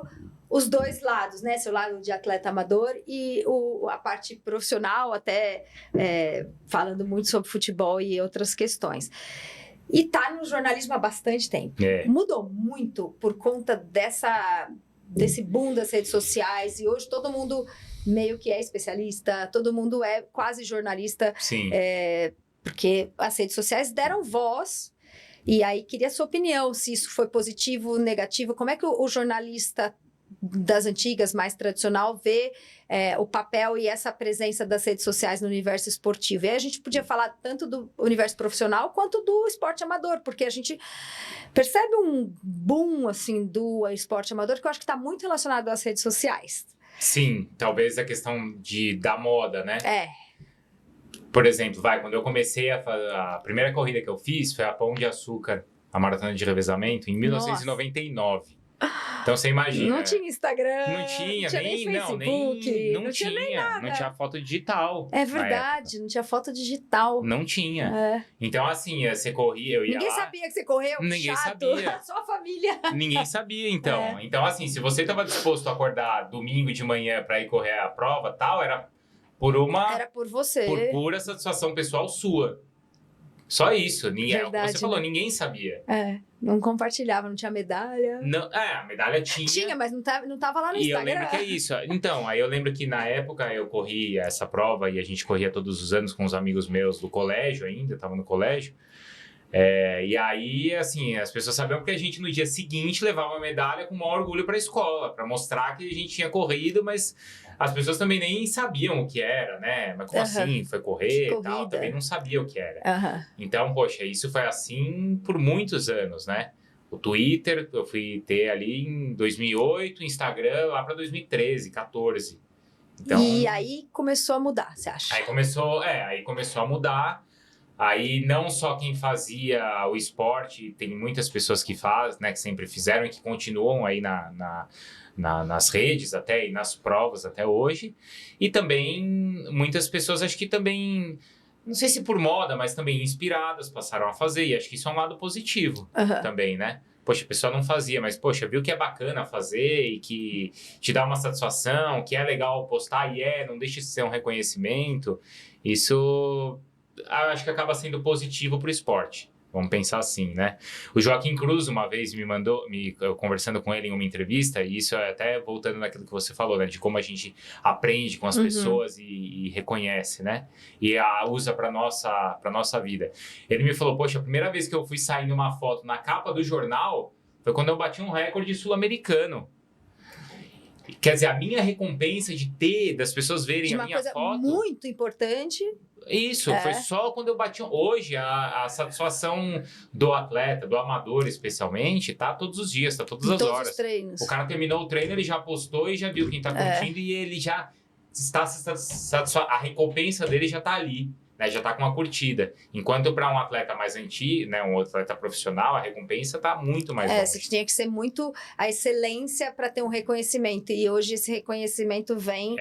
os dois lados, né? Seu lado de atleta amador e a parte profissional, até falando muito sobre futebol e outras questões. E tá no jornalismo há bastante tempo. Mudou muito por conta desse boom das redes sociais e hoje todo mundo meio que é especialista, todo mundo é quase jornalista. Sim. Porque as redes sociais deram voz e aí queria a sua opinião, se isso foi positivo, negativo, como é que o jornalista das antigas, mais tradicional, vê o papel e essa presença das redes sociais no universo esportivo. E aí a gente podia falar tanto do universo profissional quanto do esporte amador, porque a gente percebe um boom assim, do esporte amador que eu acho que está muito relacionado às redes sociais. Sim, talvez a questão da moda, né? Por exemplo, quando eu comecei a primeira corrida que eu fiz foi a Pão de Açúcar, a maratona de revezamento, em 1999. Então você imagina. Não tinha Instagram. Não tinha nem Facebook. Não tinha nem nada. Não tinha foto digital. É verdade, não tinha foto digital. Não tinha. Então, assim, você corria, eu ia Ninguém lá. sabia que você correu. Ninguém chato. sabia. Só a família. Ninguém sabia, então. Então, assim, se você estava disposto a acordar domingo de manhã para ir correr a prova, tal, era por você. Por pura satisfação pessoal sua. Só isso. Você falou, ninguém sabia. Não compartilhava, não tinha medalha. Não, a medalha tinha. Tinha, mas não tava lá no Instagram. E eu lembro que é isso. Então, aí eu lembro que na época eu corri essa prova e a gente corria todos os anos com os amigos meus do colégio ainda, eu tava no colégio. E aí, assim, as pessoas sabiam porque a gente no dia seguinte levava uma medalha com o maior orgulho para a escola, para mostrar que a gente tinha corrido, mas as pessoas também nem sabiam o que era, né? Mas como assim? Foi correr e tal? Também não sabia o que era. Então, poxa, isso foi assim por muitos anos, né? O Twitter, eu fui ter ali em 2008, Instagram lá para 2013, 14. Então, e aí começou a mudar, você acha? Aí começou a mudar. Aí não só quem fazia o esporte, tem muitas pessoas que fazem, né, que sempre fizeram e que continuam aí nas redes até e nas provas até hoje. E também muitas pessoas, acho que também, não sei se por moda, mas também inspiradas, passaram a fazer. E acho que isso é um lado positivo também, né? Poxa, a pessoa não fazia, mas poxa, viu que é bacana fazer e que te dá uma satisfação, que é legal postar e não deixa de ser um reconhecimento. Isso acho que acaba sendo positivo para o esporte. Vamos pensar assim, né? O Joaquim Cruz, uma vez, eu conversando com ele em uma entrevista, e isso é até voltando naquilo que você falou, né? De como a gente aprende com as pessoas e reconhece, né? E usa para nossa vida. Ele me falou, poxa, a primeira vez que eu fui sair numa foto na capa do jornal foi quando eu bati um recorde sul-americano. Quer dizer, a minha recompensa das pessoas verem a minha foto... De uma coisa muito importante... Isso, foi só quando eu bati... Hoje, a satisfação do atleta, do amador especialmente, tá todos os dias, tá todas as horas. Todos os treinos. O cara terminou o treino, ele já postou e já viu quem tá curtindo e ele já está satisfeito. A recompensa dele já tá ali, né? Já tá com uma curtida. Enquanto para um atleta mais antigo, né, um atleta profissional, a recompensa tá muito mais longe. Você tinha que ser muito a excelência para ter um reconhecimento. E hoje esse reconhecimento vem...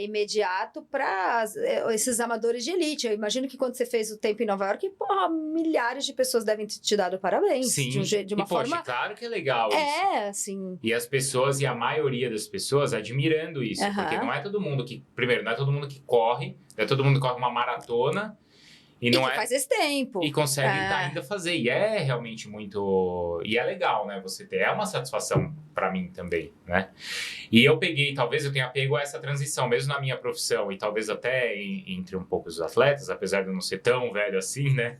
imediato para esses amadores de elite. Eu imagino que quando você fez o tempo em Nova York, porra, milhares de pessoas devem ter te dado parabéns. Sim, de uma forma... Poxa, claro que é legal isso. Assim... E as pessoas, e a maioria das pessoas admirando isso. Porque não é todo mundo que... Primeiro, não é todo mundo que corre. Não é todo mundo que corre uma maratona e não faz esse tempo. E consegue ainda fazer. E é realmente muito... E é legal, né? Você ter... É uma satisfação para mim também, né? E eu talvez eu tenha pego essa transição, mesmo na minha profissão, e talvez até entre um pouco os atletas, apesar de eu não ser tão velho assim, né?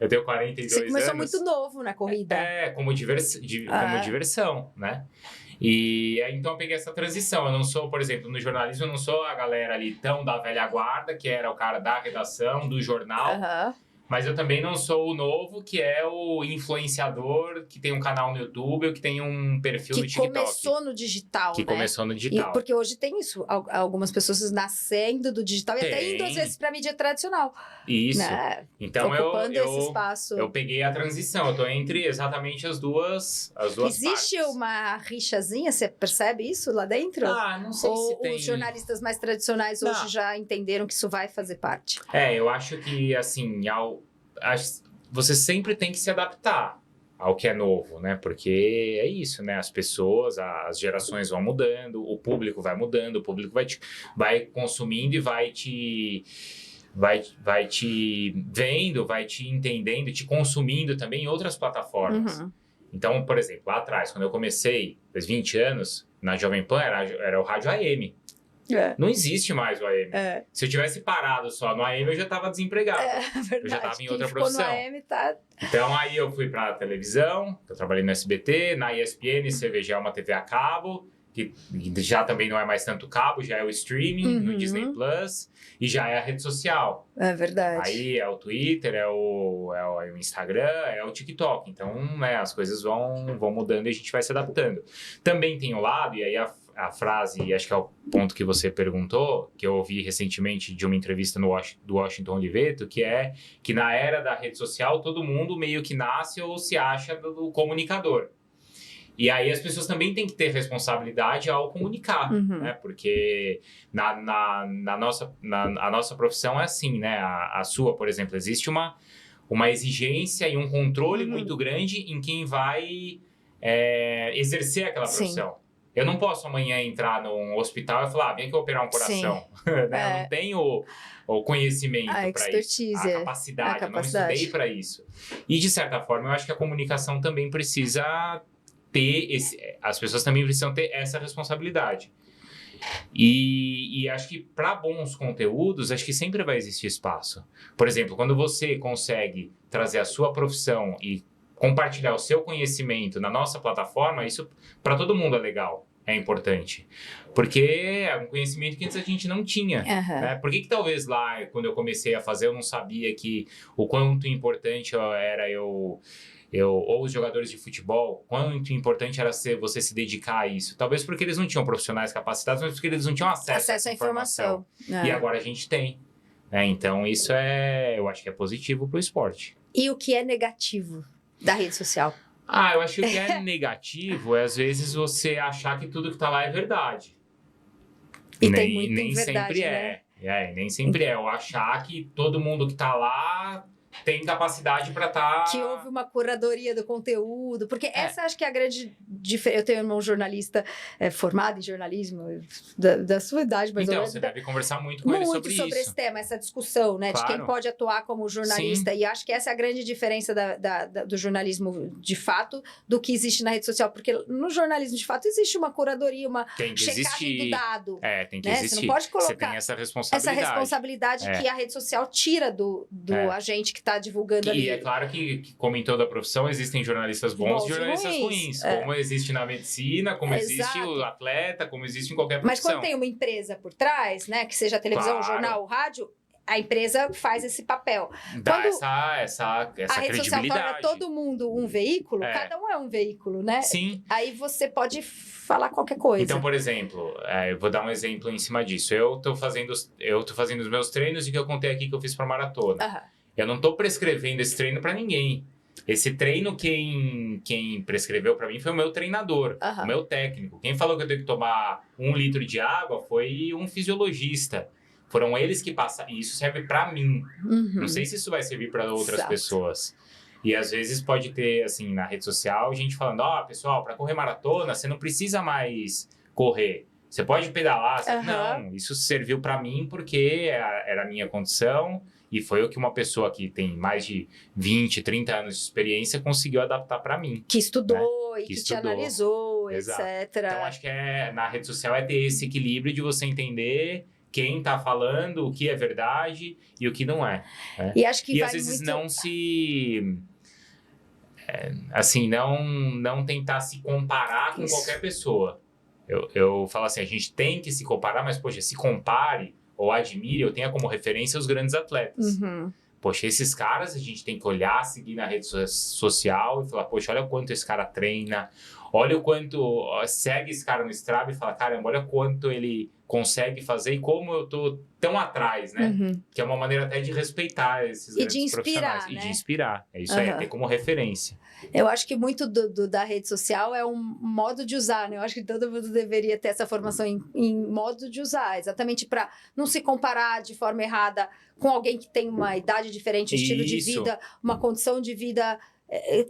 Eu tenho 42 anos. Você começou muito novo na corrida. Como diversão, né? E então eu peguei essa transição. Eu não sou, por exemplo, no jornalismo, eu não sou a galera ali tão da velha guarda, que era o cara da redação, do jornal. Mas eu também não sou o novo, que é o influenciador, que tem um canal no YouTube ou que tem um perfil no TikTok. Que começou no digital, começou no digital. Porque hoje tem isso. Algumas pessoas nascendo do digital e até indo, às vezes, para a mídia tradicional. Isso. Né? Então, ocupando esse espaço. Eu peguei a transição. Eu tô entre exatamente as duas Existe partes. uma rixazinha? Você percebe isso lá dentro? Não sei se tem. Ou os jornalistas mais tradicionais hoje já entenderam que isso vai fazer parte? Eu acho que, assim, você sempre tem que se adaptar ao que é novo, né? Porque é isso, né? As pessoas, as gerações vão mudando, o público vai mudando, o público vai consumindo e vai te vendo, vai te entendendo, te consumindo também em outras plataformas. Então, por exemplo, lá atrás, quando eu comecei, faz 20 anos, na Jovem Pan, era o rádio AM. Não existe mais o AM. Se eu tivesse parado só no AM, eu já estava desempregado. Eu já estava em outra profissão. No AM, tá... Então, aí eu fui para a televisão, eu trabalhei no SBT, na ESPN, CVG é uma TV a cabo, que já também não é mais tanto cabo, já é o streaming, no Disney Plus, e já é a rede social. É verdade. Aí é o Twitter, é o Instagram, é o TikTok. Então, né, as coisas vão mudando e a gente vai se adaptando. Também tem o lado, e aí a frase, acho que é o ponto que você perguntou, que eu ouvi recentemente de uma entrevista do Washington Oliveto, que é que na era da rede social, todo mundo meio que nasce ou se acha do comunicador. E aí as pessoas também têm que ter responsabilidade ao comunicar, né? Porque a nossa profissão é assim, né? A sua, por exemplo, existe uma exigência e um controle muito grande em quem vai exercer aquela profissão. Eu não posso amanhã entrar num hospital e falar, vem aqui operar um coração. Né? Eu não tenho o conhecimento para isso, a capacidade, eu não estudei para isso. E, de certa forma, eu acho que a comunicação também precisa ter as pessoas também precisam ter essa responsabilidade. E acho que para bons conteúdos, acho que sempre vai existir espaço. Por exemplo, quando você consegue trazer a sua profissão e compartilhar o seu conhecimento na nossa plataforma, isso para todo mundo é legal, é importante. Porque é um conhecimento que antes a gente não tinha. Né? Por que talvez lá, quando eu comecei a fazer, eu não sabia que o quanto importante era ou os jogadores de futebol, quanto importante era você se dedicar a isso. Talvez porque eles não tinham profissionais capacitados, mas porque eles não tinham acesso à informação. E agora a gente tem. Né? Então, isso eu acho que é positivo para o esporte. E o que é negativo da rede social? Eu acho que o que é negativo é, às vezes, você achar que tudo que tá lá é verdade. E tem muito nem verdade, sempre né? Nem sempre é. Ou achar que todo mundo que tá lá tem capacidade para estar... Que houve uma curadoria do conteúdo, porque essa acho que é a grande diferença. Eu tenho um irmão jornalista formado em jornalismo, da sua idade, mas então, você deve conversar muito com ele sobre isso. Muito sobre esse tema, essa discussão, né? Claro. De quem pode atuar como jornalista. Sim. E acho que essa é a grande diferença do jornalismo de fato do que existe na rede social, porque no jornalismo de fato existe uma curadoria, uma checagem do dado. Tem que né? existir. Você não pode colocar você tem essa responsabilidade. Que a rede social tira do agente que está divulgando ali. E é claro que, como em toda a profissão, existem jornalistas bons e jornalistas ruins. Como existe na medicina, como existe o atleta, como existe em qualquer profissão. Mas quando tem uma empresa por trás, né, que seja a televisão, o jornal, o rádio, a empresa faz esse papel. Dá essa credibilidade. A rede social torna todo mundo um veículo, cada um é um veículo, né? Sim. Aí você pode falar qualquer coisa. Então, por exemplo, eu vou dar um exemplo em cima disso. Eu tô fazendo os meus treinos e que eu contei aqui que eu fiz pra maratona. Eu não tô prescrevendo esse treino pra ninguém. Esse treino, quem prescreveu pra mim foi o meu treinador, o meu técnico. Quem falou que eu tenho que tomar 1 litro de água foi um fisiologista. Foram eles que passaram. E isso serve pra mim. Não sei se isso vai servir pra outras pessoas. E às vezes pode ter, assim, na rede social, gente falando: pessoal, pra correr maratona, você não precisa mais correr. Você pode pedalar. Não, isso serviu pra mim porque era a minha condição. E foi o que uma pessoa que tem mais de 20, 30 anos de experiência conseguiu adaptar para mim. Que estudou, né? E que te analisou, Exato. etc. Então, acho que na rede social é ter esse equilíbrio de você entender quem tá falando, o que é verdade e o que não é. Né? E acho que às vezes não se... não tentar se comparar com qualquer pessoa. Eu falo assim, a gente tem que se comparar, mas, poxa, se compare... ou admire, ou tenha como referência os grandes atletas. Poxa, esses caras a gente tem que olhar, seguir na rede social e falar, poxa, olha o quanto esse cara treina, olha o quanto segue esse cara no Strava e fala, caramba, olha quanto ele consegue fazer e como eu tô tão atrás, né? Que é uma maneira até de respeitar esses grandes profissionais. Né? E de inspirar. É isso aí, ter como referência. Eu acho que muito da rede social é um modo de usar, né? Eu acho que todo mundo deveria ter essa formação em modo de usar, exatamente para não se comparar de forma errada com alguém que tem uma idade diferente, um estilo de vida, uma condição de vida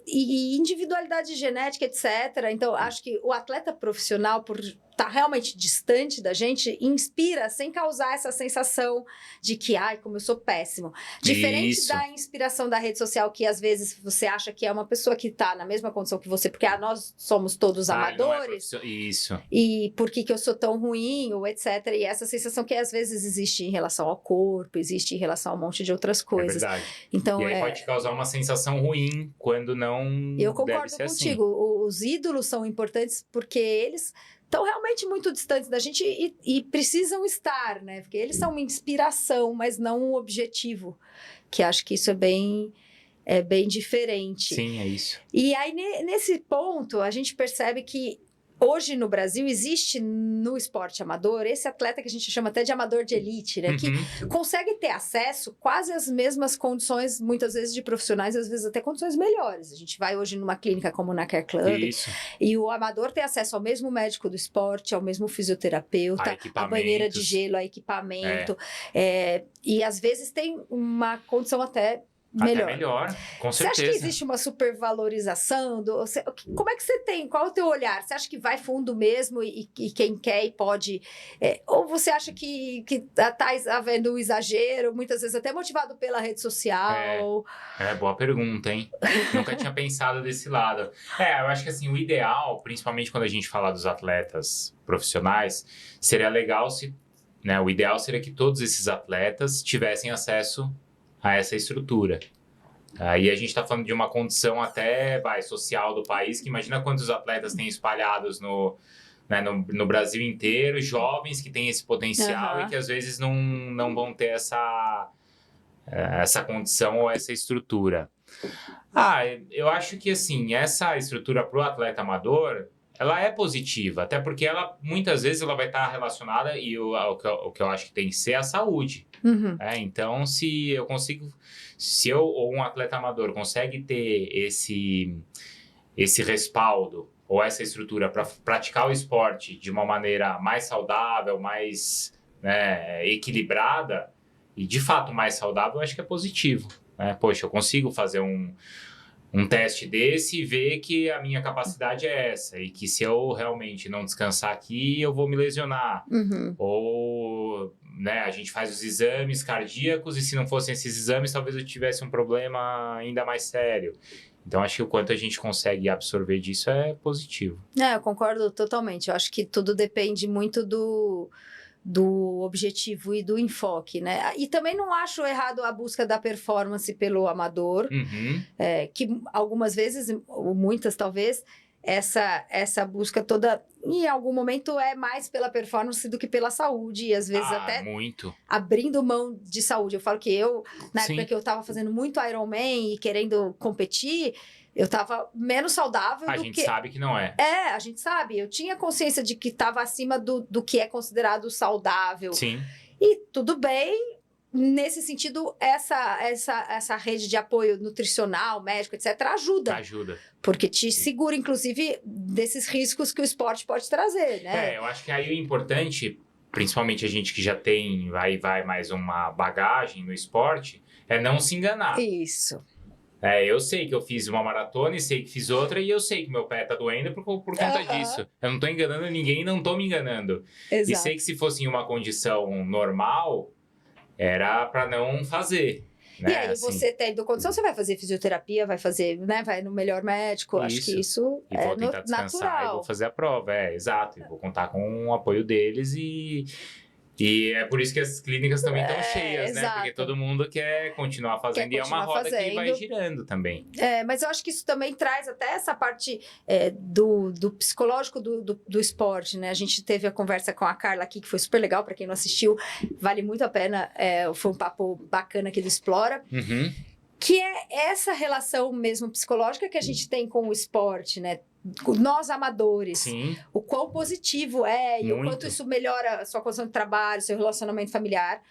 e individualidade genética, etc. Então, acho que o atleta profissional, por estar realmente distante da gente, inspira sem causar essa sensação de que, como eu sou péssimo. Diferente da inspiração da rede social, que às vezes você acha que é uma pessoa que está na mesma condição que você, porque nós somos todos amadores. Isso. E por que eu sou tão ruim, ou etc. E essa sensação que às vezes existe em relação ao corpo, existe em relação a um monte de outras coisas. É verdade. Então, e aí pode causar uma sensação ruim quando não eu concordo deve ser contigo. Assim. Os ídolos são importantes porque eles estão realmente muito distantes da gente e precisam estar, né? Porque eles são uma inspiração, mas não um objetivo. Que acho que isso é bem diferente. Sim, é isso. E aí, nesse ponto, a gente percebe que hoje no Brasil existe no esporte amador esse atleta que a gente chama até de amador de elite, né? Que consegue ter acesso quase às mesmas condições, muitas vezes de profissionais, às vezes até condições melhores. A gente vai hoje numa clínica como na Care Club e o amador tem acesso ao mesmo médico do esporte, ao mesmo fisioterapeuta, a banheira de gelo, a equipamento. E às vezes tem uma condição até melhor. Até melhor, com Você certeza. acha que existe uma supervalorização? Como é que você tem? Qual é o teu olhar? Você acha que vai fundo mesmo e quem quer e pode? Ou você acha que tá havendo um exagero, muitas vezes até motivado pela rede social? Boa pergunta, hein? Nunca tinha pensado desse lado. Eu acho que assim, o ideal, principalmente quando a gente fala dos atletas profissionais, seria legal se, né, o ideal seria que todos esses atletas tivessem acesso a essa estrutura. Aí a gente está falando de uma condição até social do país, que imagina quantos atletas tem espalhados no Brasil inteiro, jovens que têm esse potencial e que às vezes não vão ter essa condição ou essa estrutura. Eu acho que assim, essa estrutura para o atleta amador, ela é positiva, até porque ela muitas vezes ela vai estar relacionada o que eu acho que tem que ser a saúde. Uhum. Então, se eu ou um atleta amador consegue ter esse respaldo ou essa estrutura para praticar o esporte de uma maneira mais saudável, mais, né, equilibrada e de fato mais saudável, eu acho que é positivo. Né? Poxa, eu consigo fazer um teste desse e ver que a minha capacidade é essa e que se eu realmente não descansar aqui, eu vou me lesionar. Uhum. Ou, né, a gente faz os exames cardíacos e se não fossem esses exames, talvez eu tivesse um problema ainda mais sério. Então, acho que o quanto a gente consegue absorver disso é positivo. Eu concordo totalmente. Eu acho que tudo depende muito do objetivo e do enfoque, né? E também não acho errado a busca da performance pelo amador, que algumas vezes, ou muitas talvez, essa busca toda, em algum momento, é mais pela performance do que pela saúde, e às vezes até muito. abrindo mão de saúde. Eu falo que na Sim. época que eu estava fazendo muito Ironman e querendo competir, eu estava menos saudável A gente sabe que não é. A gente sabe. Eu tinha consciência de que estava acima do que é considerado saudável. Sim. E tudo bem. Nesse sentido, essa rede de apoio nutricional, médico, etc., ajuda. Porque te segura, inclusive, desses riscos que o esporte pode trazer, né? Eu acho que aí o importante, principalmente a gente que já tem, vai mais uma bagagem no esporte, é não se enganar. Isso. Eu sei que eu fiz uma maratona e sei que fiz outra e eu sei que meu pé tá doendo por conta disso. Eu não tô enganando ninguém e não tô me enganando. Exato. E sei que se fosse em uma condição normal, era para não fazer. Né? E aí, assim, você tendo condição, você vai fazer fisioterapia, vai fazer, né? Vai no melhor médico. Acho que isso e vou tentar descansar natural. E vou fazer a prova, exato. E vou contar com o apoio deles e é por isso que as clínicas também estão cheias, exato. né? Porque todo mundo quer continuar fazendo e é uma roda que vai girando também. Mas eu acho que isso também traz até essa parte do psicológico do esporte, né? A gente teve a conversa com a Carla aqui, que foi super legal, para quem não assistiu, vale muito a pena. Foi um papo bacana aqui do Explora. Uhum. Que é essa relação mesmo psicológica que a gente tem com o esporte, né? Nós amadores, Sim. O quão positivo e muito. O quanto isso melhora a sua condição de trabalho, seu relacionamento familiar,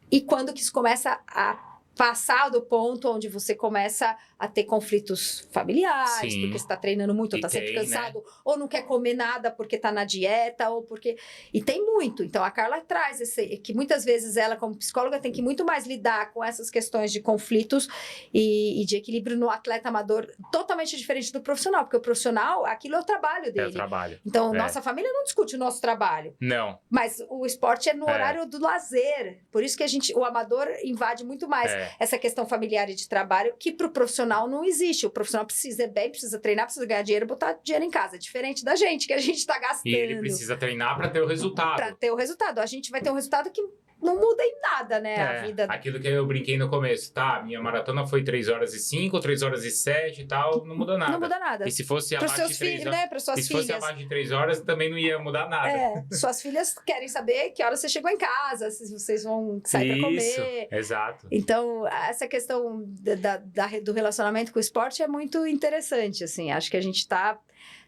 e quando que isso começa a passar do ponto onde você começa a ter conflitos familiares, Sim. porque você está treinando muito, ou está sempre cansado, né? Ou não quer comer nada porque está na dieta, ou porque... E tem muito. Então, a Carla traz que muitas vezes ela, como psicóloga, tem que muito mais lidar com essas questões de conflitos e de equilíbrio no atleta amador, totalmente diferente do profissional, porque o profissional, aquilo é o trabalho dele. É o trabalho. Então, nossa família não discute o nosso trabalho. Não. Mas o esporte é no horário do lazer. Por isso que o amador invade muito mais essa questão familiar e de trabalho, que para o profissional não existe. O profissional precisa ir bem, precisa treinar, precisa ganhar dinheiro e botar dinheiro em casa. É diferente da gente, que a gente está gastando. E ele precisa treinar para ter o resultado. Para ter o resultado. A gente vai ter um resultado que não muda em nada, né? A vida. Aquilo que eu brinquei no começo, minha maratona foi 3h05, 3h07 e tal, não muda nada. Não muda nada. E se fosse abaixo de 3 horas, né? Para suas filhas. Se fosse abaixo de 3 horas, também não ia mudar nada. Suas filhas querem saber que hora você chegou em casa, se vocês vão sair para comer. Exato. Então, essa questão do relacionamento com o esporte é muito interessante, assim. Acho que a gente está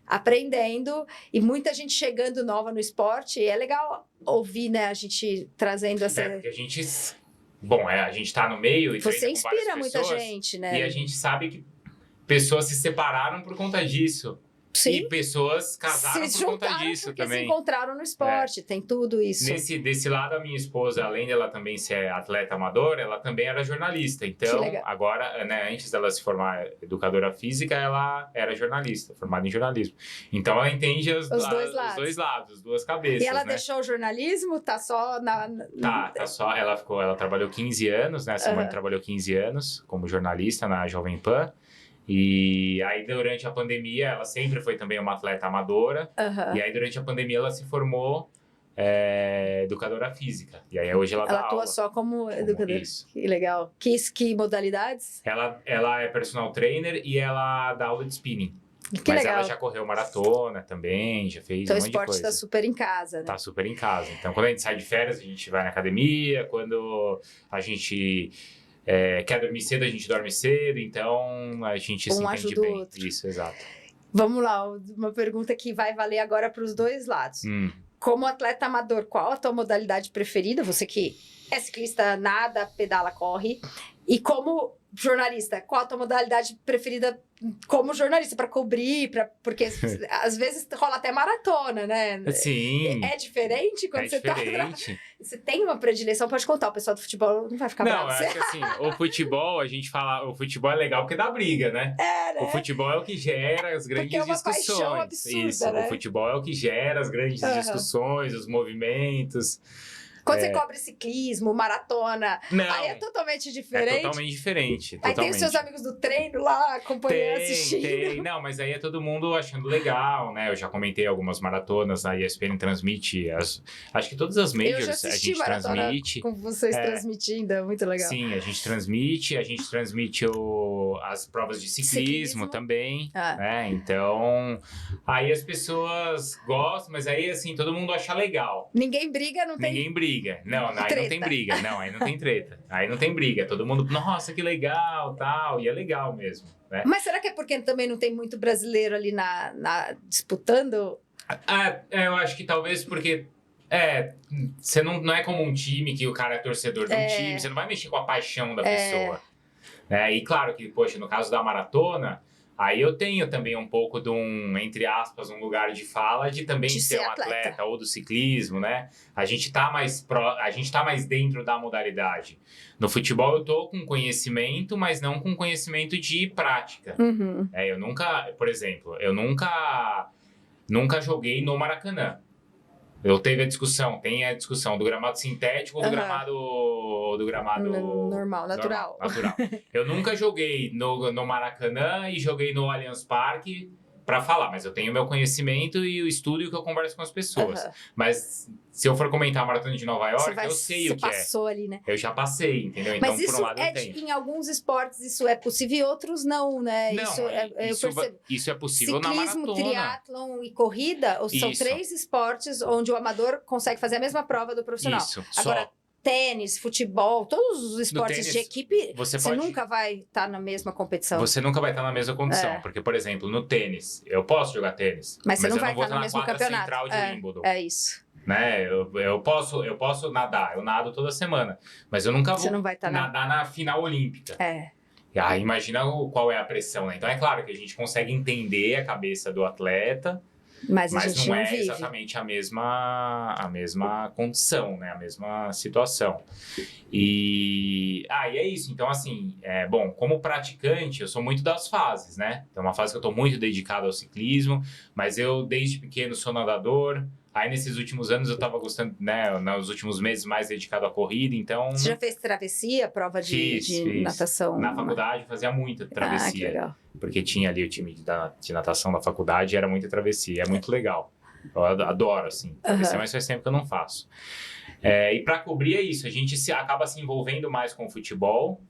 aprendendo e muita gente chegando nova no esporte. E é legal ouvir, né, a gente trazendo essa... porque a gente... Bom, a gente tá no meio e você treina com inspira várias muita pessoas, gente, né? E a gente sabe que pessoas se separaram por conta disso. Sim. E pessoas casaram Se por conta juntaram disso porque também. se encontraram no esporte, tem tudo isso. Desse lado, a minha esposa, além dela também ser atleta amadora, ela também era jornalista. Então, agora, né, antes dela se formar educadora física, ela era jornalista, formada em jornalismo. Então, ela entende os dois lados, as duas cabeças. E ela né? deixou o jornalismo? Tá só na... Tá só. Ela trabalhou 15 anos, né? A Simone trabalhou 15 anos como jornalista na Jovem Pan. E aí, durante a pandemia, ela sempre foi também uma atleta amadora. E aí, durante a pandemia, ela se formou educadora física. E aí, hoje ela dá aula. Ela atua só como educadora? Isso. Que legal. Que modalidades? Ela é personal trainer e ela dá aula de spinning. Que Mas legal. ela já correu maratona também, já fez então, um monte de coisa. Então, o esporte tá super em casa, né? Tá super em casa. Então, quando a gente sai de férias, a gente vai na academia. Quando a gente... quer dormir cedo, a gente dorme cedo, então a gente se entende ajuda bem. o outro. Isso, exato. Vamos lá, uma pergunta que vai valer agora para os dois lados. Como atleta amador, qual a tua modalidade preferida? Você que é ciclista, nada, pedala, corre. E como jornalista, qual a tua modalidade preferida como jornalista, para cobrir, porque às vezes rola até maratona, né? Sim. É diferente quando você diferente. tá... Você tem uma predileção, pode contar, o pessoal do futebol não vai ficar bravo. Não, eu acho que assim, o futebol, a gente fala, o futebol é legal porque dá briga, né? Né? O futebol é o que gera as grandes discussões. Paixão absurda, isso, né? O futebol é o que gera as grandes discussões, os movimentos. Quando você cobre ciclismo, maratona, aí é totalmente diferente. É totalmente diferente. Aí tem os seus amigos do treino lá, acompanhando, assistindo. Tem. Não, mas aí é todo mundo achando legal, né? Eu já comentei algumas maratonas, a ESPN transmite, acho que todas as majors a gente transmite. Com vocês transmitindo, é muito legal. Sim, a gente transmite as provas de ciclismo também, né? Então, aí as pessoas gostam, mas aí assim, todo mundo acha legal. Ninguém briga, não tem... Ninguém briga. Não, aí não tem briga. Não, aí não tem treta. Aí não tem briga. Todo mundo, nossa, que legal, tal. E é legal mesmo, né? Mas será que é porque também não tem muito brasileiro ali disputando? Eu acho que talvez porque... você não é como um time que o cara é torcedor de um time. Você não vai mexer com a paixão da pessoa. E claro que, poxa, no caso da maratona... Aí eu tenho também um pouco de entre aspas, um lugar de fala de também ser um atleta ou do ciclismo, né? A gente tá mais dentro da modalidade. No futebol eu tô com conhecimento, mas não com conhecimento de prática. Eu nunca, por exemplo, nunca joguei no Maracanã. Tem a discussão do gramado sintético ou do gramado normal, natural. Eu nunca joguei no Maracanã e joguei no Allianz Parque para falar, mas eu tenho meu conhecimento e o estudo que eu converso com as pessoas. Mas se eu for comentar a Maratona de Nova York, eu sei o que é. Você passou ali, né? Eu já passei, entendeu? Então, mas isso por um lado, eu tenho. Em alguns esportes isso é possível, em outros não, né? Não, isso é possível na maratona. Ciclismo, triatlon e corrida são 3 esportes onde o amador consegue fazer a mesma prova do profissional. Isso, agora, tênis, futebol, todos os esportes de equipe, você nunca vai estar na mesma competição. Você nunca vai estar na mesma condição. Porque, por exemplo, no tênis, eu posso jogar tênis. Mas você não vai eu não vou estar no mesmo campeonato. Central de Wimbledon. É isso. Né? Eu posso nadar, eu nado toda semana. Mas eu nunca vou nadar na final olímpica. Aí imagina qual é a pressão, né? Então é claro que a gente consegue entender a cabeça do atleta, mas não é exatamente a mesma condição, né? A mesma situação. E é isso. Então, assim, bom, como praticante, eu sou muito das fases, né? Então, uma fase que eu tô muito dedicado ao ciclismo, mas eu, desde pequeno, sou nadador. Aí, nesses últimos anos, eu tava gostando, né? Nos últimos meses, mais dedicado à corrida, então... Você já fez travessia, prova de natação? Na faculdade, eu fazia muita travessia. Que legal. Porque tinha ali o time de natação da faculdade, era muita travessia. É muito legal. Eu adoro, assim, travessia, mas faz tempo que eu não faço. E para cobrir é isso, a gente acaba se envolvendo mais com o futebol,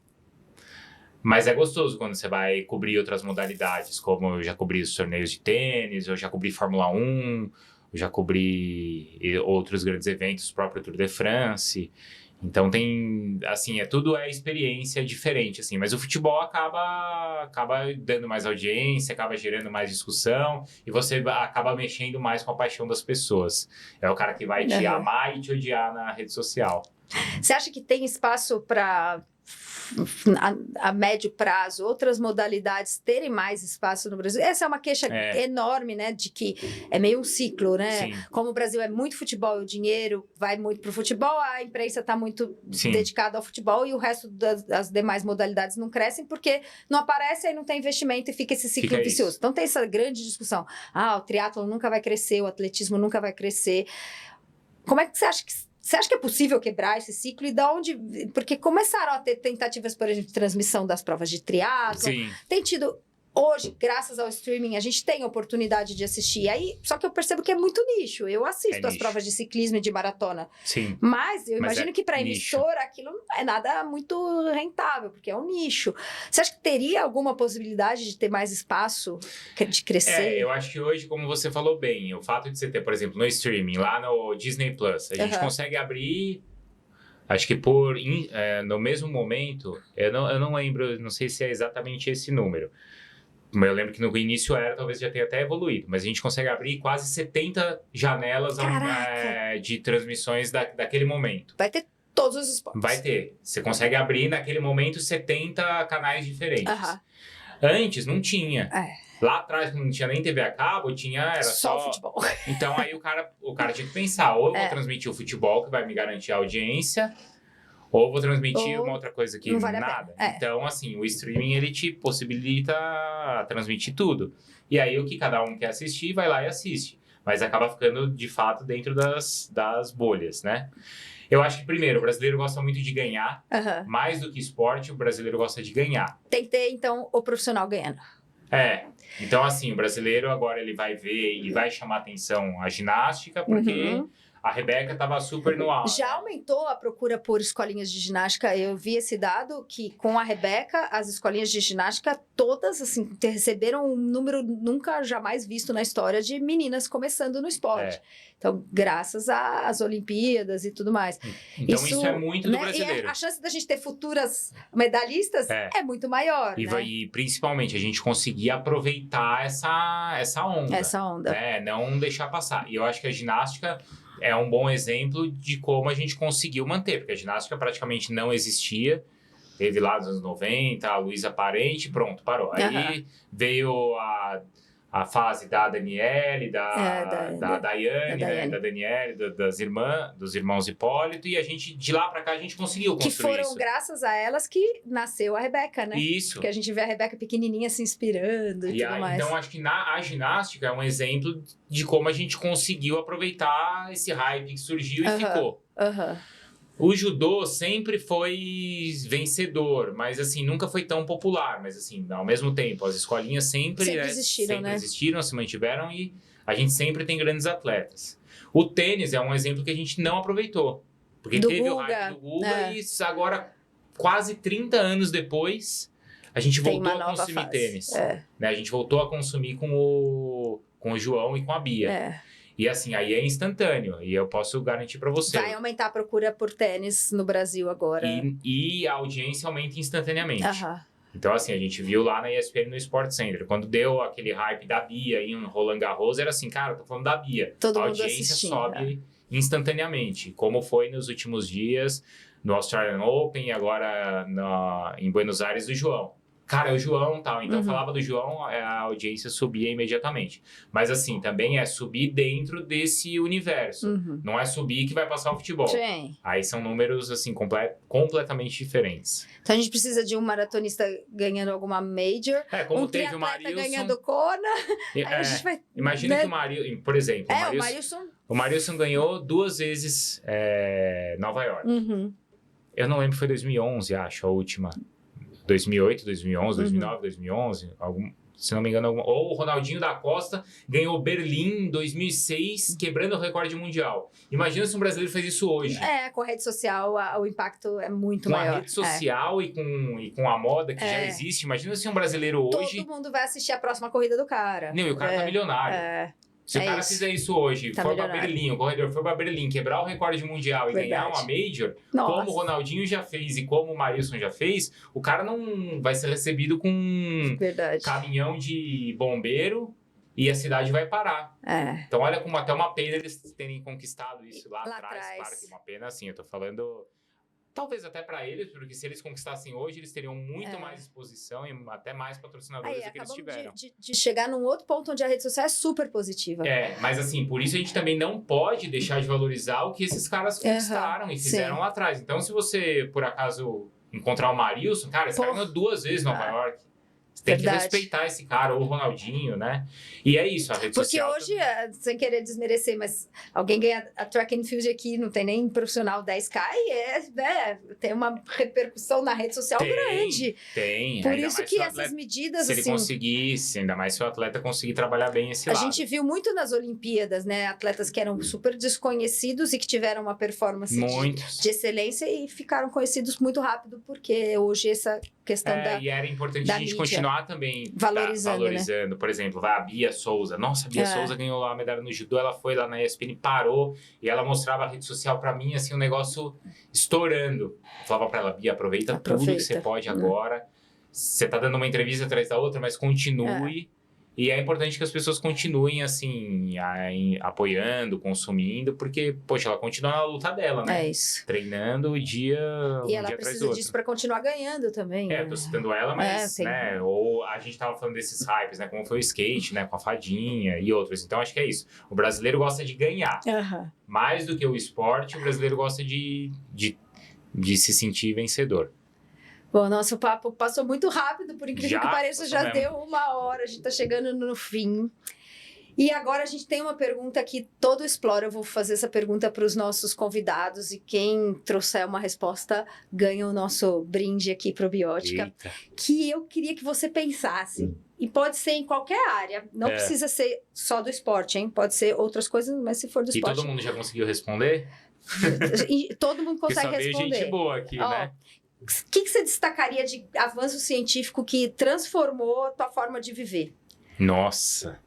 mas é gostoso quando você vai cobrir outras modalidades, como eu já cobri os torneios de tênis, eu já cobri Fórmula 1, eu já cobri outros grandes eventos, o próprio Tour de France. Então tem, assim, tudo é experiência diferente, assim, mas o futebol acaba dando mais audiência, acaba gerando mais discussão e você acaba mexendo mais com a paixão das pessoas. É o cara que vai te amar e te odiar na rede social. Você acha que tem espaço para a médio prazo, outras modalidades terem mais espaço no Brasil. Essa é uma queixa enorme, né, de que é meio um ciclo, né? Sim. Como o Brasil é muito futebol e o dinheiro vai muito para o futebol, a imprensa está muito dedicada ao futebol e o resto das demais modalidades não crescem porque não aparece, aí não tem investimento e fica esse ciclo vicioso. Isso. Então tem essa grande discussão. O triatlon nunca vai crescer, o atletismo nunca vai crescer. Como é que você acha que é possível quebrar esse ciclo e da onde... Porque começaram a ter tentativas, por exemplo, de transmissão das provas de triatlo. Tem tido... Hoje, graças ao streaming, a gente tem a oportunidade de assistir. Aí, só que eu percebo que é muito nicho. Eu assisto as provas de ciclismo e de maratona. Sim. Mas eu imagino que para emissora aquilo não é nada muito rentável, porque é um nicho. Você acha que teria alguma possibilidade de ter mais espaço, de crescer? Eu acho que hoje, como você falou bem, o fato de você ter, por exemplo, no streaming, lá no Disney Plus, a gente consegue abrir... Acho que no mesmo momento, eu não lembro, não sei se é exatamente esse número. Eu lembro que no início talvez já tenha até evoluído, mas a gente consegue abrir quase 70 janelas de transmissões daquele momento. Vai ter todos os esportes. Vai ter. Você consegue abrir naquele momento 70 canais diferentes. Antes não tinha. Lá atrás, quando não tinha nem TV a cabo, era só futebol. Então aí o cara tinha que pensar, ou eu vou transmitir o futebol, que vai me garantir a audiência, ou vou transmitir uma outra coisa que não vale nada. Então, assim, o streaming, ele te possibilita transmitir tudo. E aí, o que cada um quer assistir, vai lá e assiste. Mas acaba ficando, de fato, dentro das bolhas, né? Eu acho que, primeiro, o brasileiro gosta muito de ganhar. Mais do que esporte, o brasileiro gosta de ganhar. Tem que ter, então, o profissional ganhando. Então, assim, o brasileiro agora ele vai ver e vai chamar atenção a ginástica, porque... A Rebeca estava super no alto. Já aumentou a procura por escolinhas de ginástica. Eu vi esse dado que com a Rebeca, as escolinhas de ginástica todas assim receberam um número nunca jamais visto na história de meninas começando no esporte. Então, graças às Olimpíadas e tudo mais. Então, isso é muito do brasileiro. E a chance da gente ter futuras medalhistas é muito maior, E principalmente a gente conseguir aproveitar essa onda. Essa onda. Não deixar passar. E eu acho que a ginástica é um bom exemplo de como a gente conseguiu manter, porque a ginástica praticamente não existia. Teve lá nos anos 90, a Luísa Parente, pronto, parou. Aí veio a fase da Daniele, da Daiane, né? Da Daniele, dos irmãos Hipólito, e a gente, de lá pra cá, a gente conseguiu construir isso. Que foram graças a elas que nasceu a Rebeca, né? Isso. Porque a gente vê a Rebeca pequenininha se inspirando e tudo mais. Então, acho que a ginástica é um exemplo de como a gente conseguiu aproveitar esse hype que surgiu e ficou. O judô sempre foi vencedor, mas assim, nunca foi tão popular. Mas assim, ao mesmo tempo, as escolinhas sempre existiram, se mantiveram e a gente sempre tem grandes atletas. O tênis é um exemplo que a gente não aproveitou. Porque teve o hype do Guga e agora, quase 30 anos depois, a gente voltou a consumir tênis. Né? A gente voltou a consumir com o João e com a Bia. E assim, aí é instantâneo. E eu posso garantir para você. Vai aumentar a procura por tênis no Brasil agora. E a audiência aumenta instantaneamente. Então, assim, a gente viu lá na ESPN no Sport Center. Quando deu aquele hype da Bia em Roland Garros, era assim, cara, tô falando da Bia. Todo a mundo audiência sobe instantaneamente. Como foi nos últimos dias no Australian Open e agora em Buenos Aires do João. Cara, é o João e tal. Então, falava do João, a audiência subia imediatamente. Mas, assim, também é subir dentro desse universo. Não é subir que vai passar o futebol. Aí são números, assim, completamente diferentes. Então, a gente precisa de um maratonista ganhando alguma major. Como teve o Marilson ganhando Kona. Aí a gente vai... Imagina que o Marilson, por exemplo... O Marilson ganhou 2 vezes Nova York. Eu não lembro, foi 2011, acho, a última. 2008, 2011, 2009, 2011, se não me engano. Ou o Ronaldinho da Costa ganhou Berlim em 2006, quebrando o recorde mundial. Imagina se um brasileiro fez isso hoje. Com a rede social, o impacto é muito maior. Com a rede social e com a moda que já existe. Imagina se um brasileiro hoje... Todo mundo vai assistir a próxima corrida do cara. Não, e o cara tá milionário. Se o cara fizer isso hoje, for pra Berlim, o corredor for pra Berlim, quebrar o recorde mundial e ganhar uma Major, como o Ronaldinho já fez e como o Marilson já fez, o cara não vai ser recebido com um caminhão de bombeiro e a cidade vai parar. Então, olha como até uma pena eles terem conquistado isso lá atrás. Claro que uma pena, assim, eu tô falando Talvez até para eles, porque se eles conquistassem hoje, eles teriam muito mais exposição e até mais patrocinadores do que eles tiveram. De chegar num outro ponto onde a rede social é super positiva. Mas assim, por isso a gente também não pode deixar de valorizar o que esses caras conquistaram e fizeram lá atrás. Então, se você, por acaso, encontrar o Marilson, cara, esse cara ganhou 2 vezes em Nova York. Você tem que respeitar esse cara, ou o Ronaldinho, né? E é isso, a rede social... Porque hoje, sem querer desmerecer, mas alguém ganha a track and field aqui, não tem nem profissional 10K, e tem uma repercussão na rede social grande. Tem. Por isso que essas medidas, se ele conseguisse, ainda mais se o atleta conseguir trabalhar bem esse lado. A gente viu muito nas Olimpíadas, né? Atletas que eram super desconhecidos e que tiveram uma performance de excelência e ficaram conhecidos muito rápido, porque hoje essa questão e era importante a gente continuar também valorizando. Né? Por exemplo, a Bia Souza. Nossa, a Bia Souza ganhou lá a medalha no judô, ela foi lá na ESPN, parou e ela mostrava a rede social pra mim, assim, um negócio estourando. Eu falava pra ela, Bia, aproveita tudo que você pode agora. Você tá dando uma entrevista atrás da outra, mas continue. E é importante que as pessoas continuem, assim, apoiando, consumindo, porque, poxa, ela continua na luta dela, né? É isso. Treinando um dia E ela precisa disso pra continuar ganhando também. Tô citando ela, mas, né? Ou a gente tava falando desses hypes, né? Como foi o skate, né? Com a fadinha e outros. Então, acho que é isso. O brasileiro gosta de ganhar. Mais do que o esporte, o brasileiro gosta de se sentir vencedor. Bom, nosso papo passou muito rápido, por incrível que pareça, já deu 1 hora, a gente tá chegando no fim. E agora a gente tem uma pergunta que todo Explora, eu vou fazer essa pergunta para os nossos convidados e quem trouxer uma resposta ganha o nosso brinde aqui probiótica, que eu queria que você pensasse. E pode ser em qualquer área, não precisa ser só do esporte, hein? Pode ser outras coisas, mas se for do esporte... E todo mundo já conseguiu responder? E todo mundo consegue responder. Porque só veio gente boa aqui, né? O que você destacaria de avanço científico que transformou a tua forma de viver? Nossa!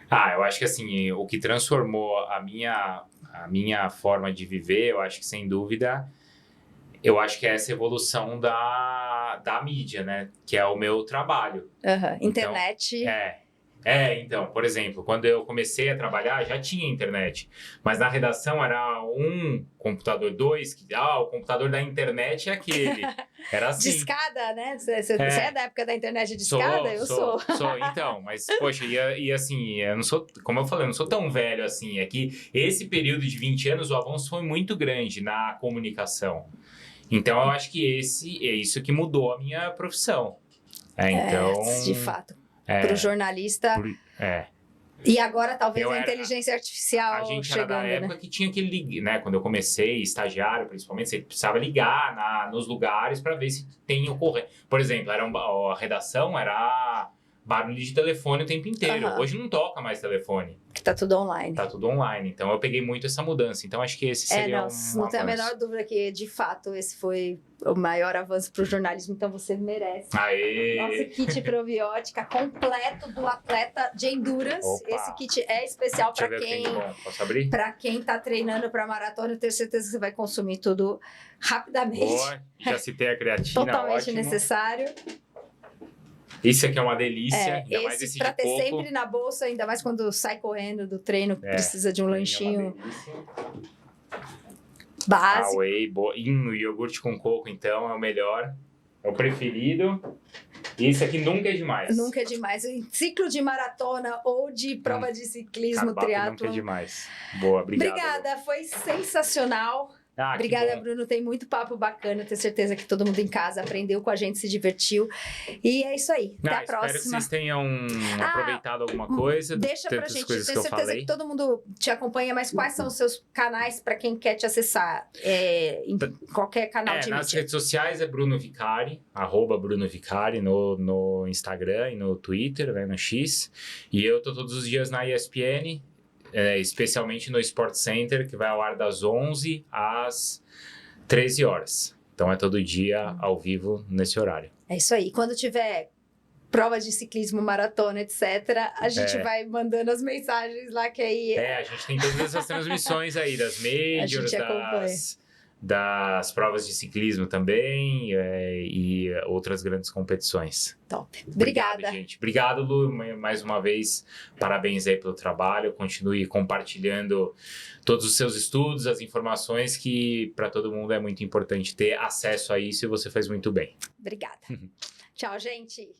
Eu acho que assim, o que transformou a minha forma de viver, eu acho que sem dúvida, eu acho que é essa evolução da mídia, né? Que é o meu trabalho. Internet. Então, por exemplo, quando eu comecei a trabalhar, já tinha internet. Mas na redação era um computador, 2, o computador da internet é aquele. Era assim. Discada, né? Você é da época da internet de discada? Eu sou. Então, mas, poxa, e assim, eu não sou, como eu falei, eu não sou tão velho assim. É que esse período de 20 anos, o avanço foi muito grande na comunicação. Então, eu acho que é isso que mudou a minha profissão. Então, de fato. Para o jornalista. E agora talvez a inteligência artificial a gente chegando, era da época que tinha que ligar, né? Quando eu comecei, estagiário principalmente, você precisava ligar nos lugares para ver se tem ocorrência. Por exemplo, a redação era barulho de telefone o tempo inteiro. Hoje não toca mais telefone. Que tá tudo online. Tá tudo online. Então eu peguei muito essa mudança. Então acho que esse seria não tem a menor dúvida que, de fato, esse foi o maior avanço pro jornalismo. Então você merece. Nosso kit probiótica completo do atleta de endurance. Opa. Esse kit é especial para quem... Posso abrir? Para quem tá treinando para maratona, eu tenho certeza que você vai consumir tudo rapidamente. Boa. Já citei a creatina. Totalmente necessário. Isso aqui é uma delícia, ainda mais esse pra de ter coco. sempre na bolsa, ainda mais quando sai correndo do treino, precisa de um lanchinho básico. Whey, o iogurte com coco, então, é o melhor. É o preferido. E isso aqui nunca é demais. Nunca é demais. Em ciclo de maratona ou de prova de ciclismo, triatlon. Nunca é demais. Boa, obrigado. Obrigada, foi sensacional. Obrigada, Bruno. Tem muito papo bacana. Tenho certeza que todo mundo em casa aprendeu com a gente, se divertiu. E é isso aí. Até a próxima. Espero que vocês tenham aproveitado alguma coisa. Deixa pra gente. Tenho certeza que todo mundo te acompanha, mas quais são os seus canais para quem quer te acessar? Em qualquer canal de mídia. Nas redes sociais é Bruno Vicari, @BrunoVicari no Instagram e no Twitter, né, no X. E eu tô todos os dias na ESPN. Especialmente no Sport Center, que vai ao ar das 11 às 13 horas. Então é todo dia ao vivo nesse horário. É isso aí. Quando tiver prova de ciclismo, maratona, etc., a gente vai mandando as mensagens lá que aí... A gente tem todas essas transmissões aí, das majors, das provas de ciclismo também e outras grandes competições. Top. Obrigado, Obrigada. gente. Obrigado, Lu, mais uma vez. Parabéns aí pelo trabalho. Continue compartilhando todos os seus estudos, as informações que para todo mundo é muito importante ter acesso a isso e você faz muito bem. Obrigada. Tchau, gente.